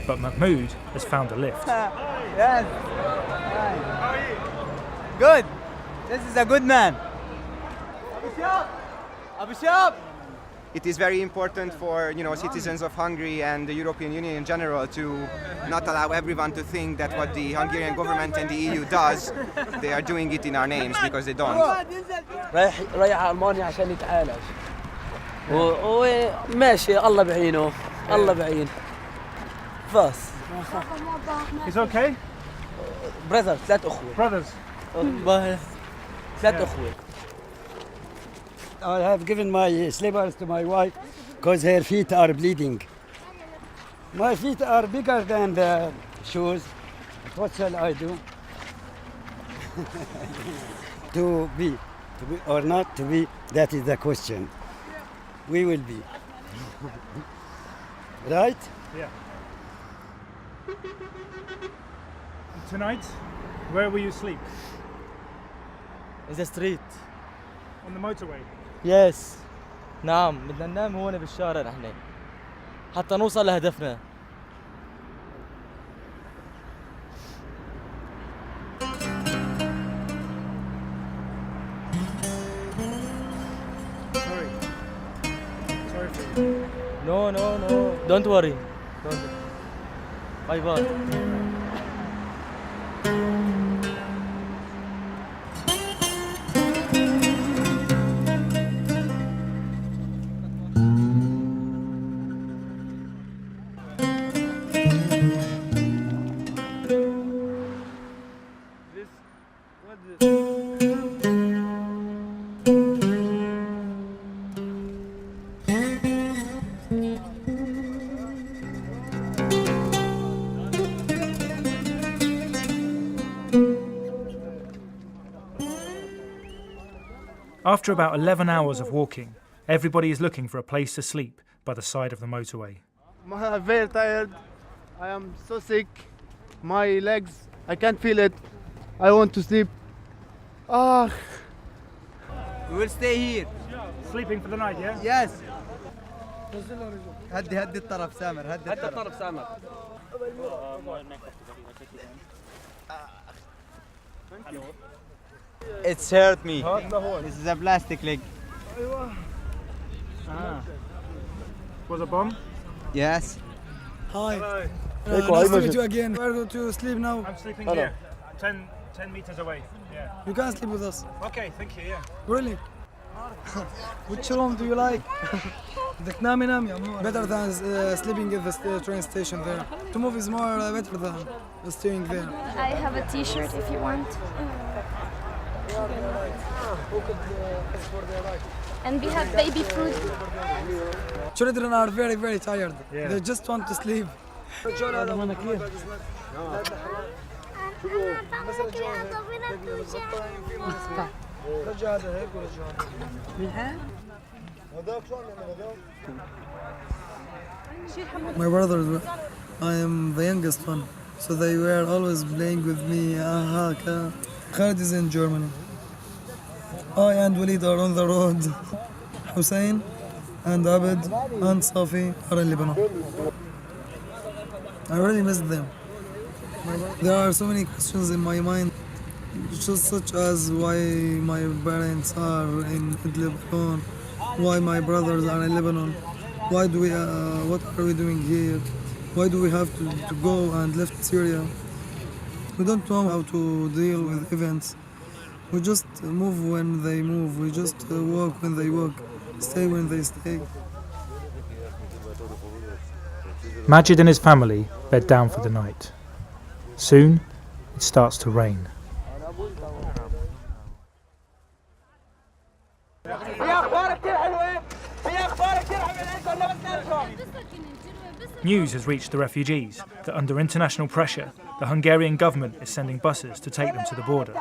But Mahmoud has found a lift. Yes. Good. This is a good man. It is very important for citizens of Hungary and the European Union in general to not allow everyone to think that what the Hungarian government and the EU does, they are doing it in our names, because they don't. رايح ألمانيا عشان يتعالج. وماشي الله بعينه الله بعين. بس. It's okay? Brothers, ثلاث أخوة. Brothers. ثلاث أخوة. I have given my slippers to my wife because her feet are bleeding. My feet are bigger than the shoes. What shall I do? To be or not to be, that is the question. We will be. Right? Yeah. Tonight, where will you sleep? In the street. On the motorway? Yes. نعم بدنا ننام هون بالشارع نحن حتى نوصل لهدفنا. Sorry for you. No. Don't worry. Bye bye. After about 11 hours of walking, everybody is looking for a place to sleep by the side of the motorway. I'm very tired. I am so sick. My legs, I can't feel it. I want to sleep. We will stay here. Sleeping for the night, yeah? Yes. هدي الطرف سامر هدي الطرف سامر. It's hurt me. This is a plastic leg. Was a bomb? Yes. Hi. Nice Nice to meet you again. Where go to sleep now? I'm sleeping here, 10 meters away. Yeah. You can sleep with us. Okay, thank you, yeah. Really? Which room do you like? بدك نامي نام يا عمو. Better than sleeping at the train station there. To move is more better than staying there. I have a t-shirt if you want. And we have baby food. Children are very, very tired. Yeah. They just want to sleep. My brothers, I am the youngest one, so they were always playing with me. Khalid is in Germany. I and Walid are on the road. Hussein and Abed and Safi are in Lebanon. I really miss them. There are so many questions in my mind, just such as why my parents are in Lebanon, why my brothers are in Lebanon, why do we, what are we doing here, why do we have to go and left Syria. We don't know how to deal with events. We just move when they move, we just walk when they walk, stay when they stay. Majid and his family bed down for the night. Soon, it starts to rain. News has reached the refugees that under international pressure, the Hungarian government is sending buses to take them to the border.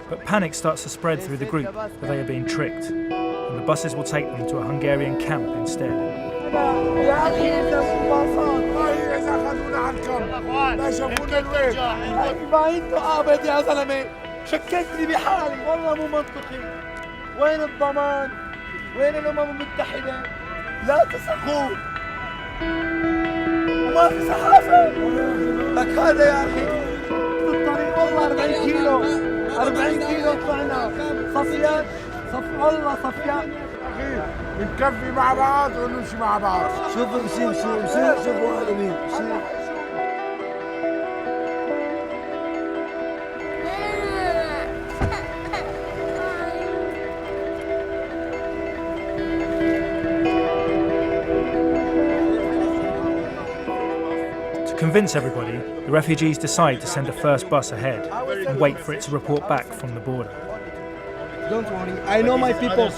But panic starts to spread through the group that they are being tricked, and the buses will take them to a Hungarian camp instead. شككتني بحالي والله مو منطقي. وين الضمان؟ وين الأمم المتحدة؟ لا تصرخوا وما في صحافة. لك هذا يا أخي بالطريق والله 40 كيلو 40 كيلو طلعنا صفيان والله صفيان. أخي بنكفي مع بعض ونمشي مع بعض. شوف شوف واحد مين To convince everybody, the refugees decide to send a first bus ahead and wait for it to report back from the border. Don't worry, I know my people.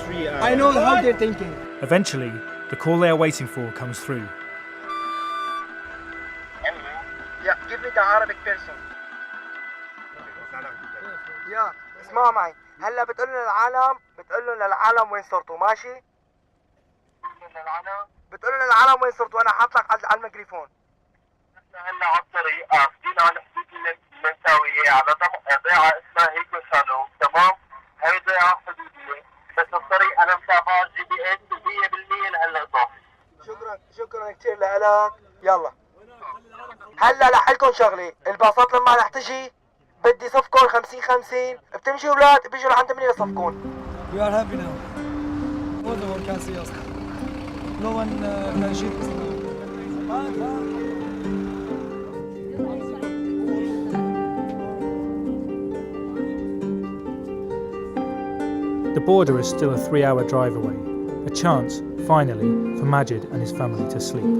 I know how they're thinking. Eventually, the call they are waiting for comes through. Yeah, give me the Arabic person. يا اسمعوا معي، هلا بتقول للعالم وين صرتوا، ماشي؟ بتقول للعالم وين صرتوا، أنا حاطلك على الميكروفون. هلا على الطريق قاصدين على حدود المنساوية على ضيعة اسمها هيكو سالو، تمام؟ هي ضيعة حدودية، بس الطريق أنا متابع GPS 100% لهلا إضافي. شكرا كثير لك، يلا. هلا لحلكم شغلة، الباصات لما رح تجي بدي صفكم 50-50، بتمشي أولاد بيجوا لعند مني لصفكم. We are happy now. No one can see us. No one can shoot us now. The border is still a 3-hour drive away, a chance, finally, for Majid and his family to sleep.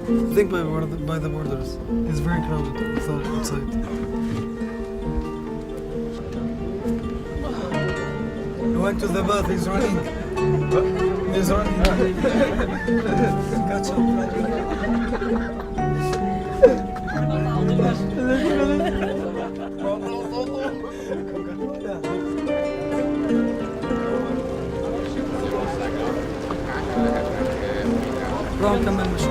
I think by the borders. It's very crowded outside. I went to the bath, he's running. He's running. Catch up. كمان مش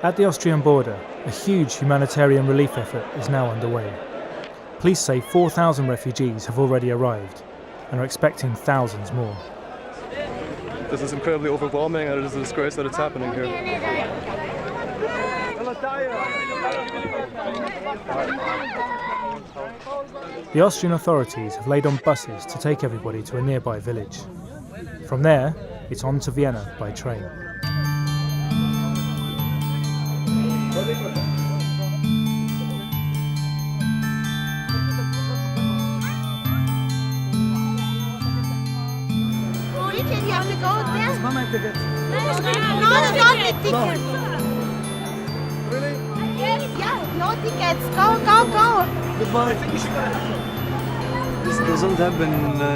At the Austrian border, a huge humanitarian relief effort is now underway. Police say 4,000 refugees have already arrived and are expecting thousands more. This is incredibly overwhelming and it is a disgrace that it's happening here. The Austrian authorities have laid on buses to take everybody to a nearby village. From there, it's on to Vienna by train. You have to go there? Mama, ticket. No, not the tickets. Really? Yeah, no tickets. Go. Goodbye. This doesn't happen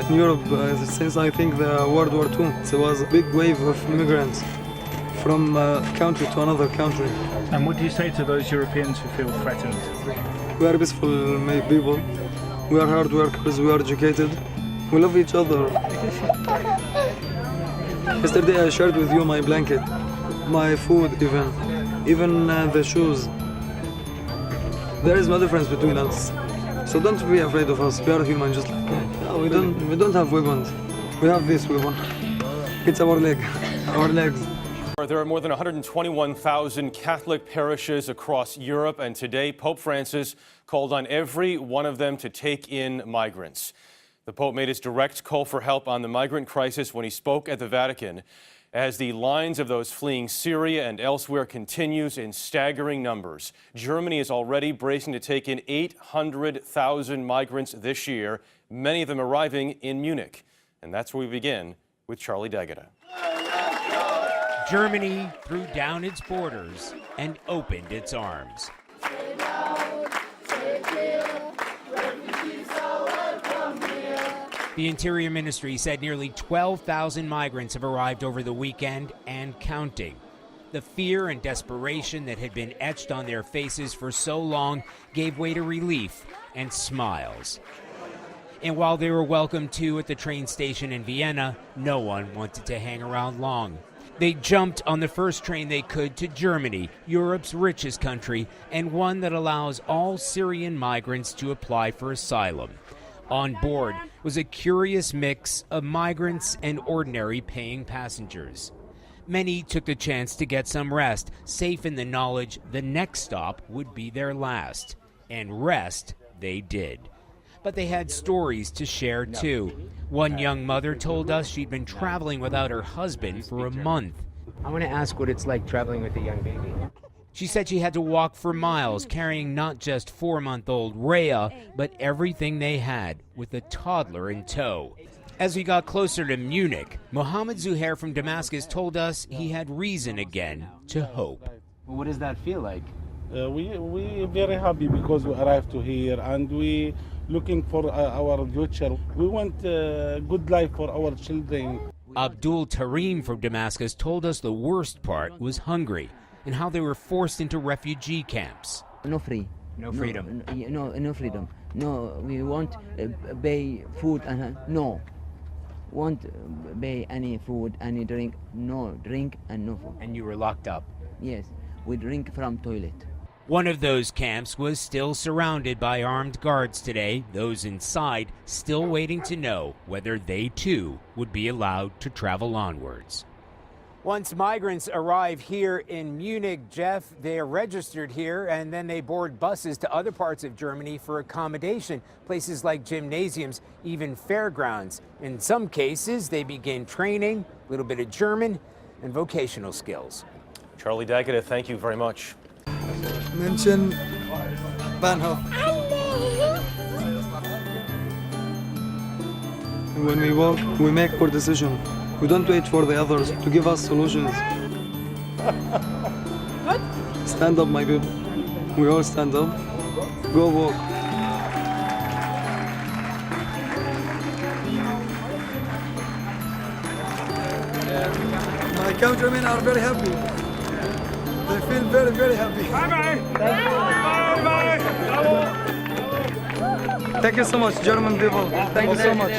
in Europe since I think the World War II. There was a big wave of immigrants from country to another country. And what do you say to those Europeans who feel threatened? We are peaceful people. We are hard workers. We are educated. We love each other. Yesterday I shared with you my blanket, my food even the shoes. There is no difference between us. So don't be afraid of us. We are human just like that. No, we don't have weapons. We have this weapon. It's our leg, our legs. There are more than 121,000 Catholic parishes across Europe, and today Pope Francis called on every one of them to take in migrants. The Pope made his direct call for help on the migrant crisis when he spoke at the Vatican, as the lines of those fleeing Syria and elsewhere continues in staggering numbers. Germany is already bracing to take in 800,000 migrants this year, many of them arriving in Munich. And that's where we begin with Charlie D'Agata. Germany threw down its borders and opened its arms. The Interior Ministry said nearly 12,000 migrants have arrived over the weekend and counting. The fear and desperation that had been etched on their faces for so long gave way to relief and smiles. And while they were welcomed too at the train station in Vienna, no one wanted to hang around long. They jumped on the first train they could to Germany, Europe's richest country, and one that allows all Syrian migrants to apply for asylum. On board was a curious mix of migrants and ordinary paying passengers. Many took the chance to get some rest, safe in the knowledge the next stop would be their last. And rest they did. But they had stories to share too. One young mother told us she'd been traveling without her husband for a month. I want to ask what it's like traveling with a young baby. She said she had to walk for miles, carrying not just 4-month-old Rhea, but everything they had, with a toddler in tow. As we got closer to Munich, Mohammed Zuhair from Damascus told us he had reason again to hope. Well, what does that feel like? We very happy because we arrived to here and we looking for our future. We want a good life for our children. Abdul Tarim from Damascus told us the worst part was Hungary and how they were forced into refugee camps. No free. No freedom. No freedom. No, we won't pay food. No. Won't pay any food, any drink. No drink and no food. And you were locked up? Yes. We drink from toilet. One of those camps was still surrounded by armed guards today, those inside still waiting to know whether they too would be allowed to travel onwards. Once migrants arrive here in Munich, Jeff, they are registered here and then they board buses to other parts of Germany for accommodation, places like gymnasiums, even fairgrounds. In some cases, they begin training, a little bit of German, and vocational skills. Charlie D'Agata, thank you very much. Mention Bahnhof. When we walk, we make our decision. We don't wait for the others to give us solutions. Stand up, my people. We all stand up. Go walk. My countrymen are very happy. They feel very, very happy. Thank you so much, German people. Thank you so much.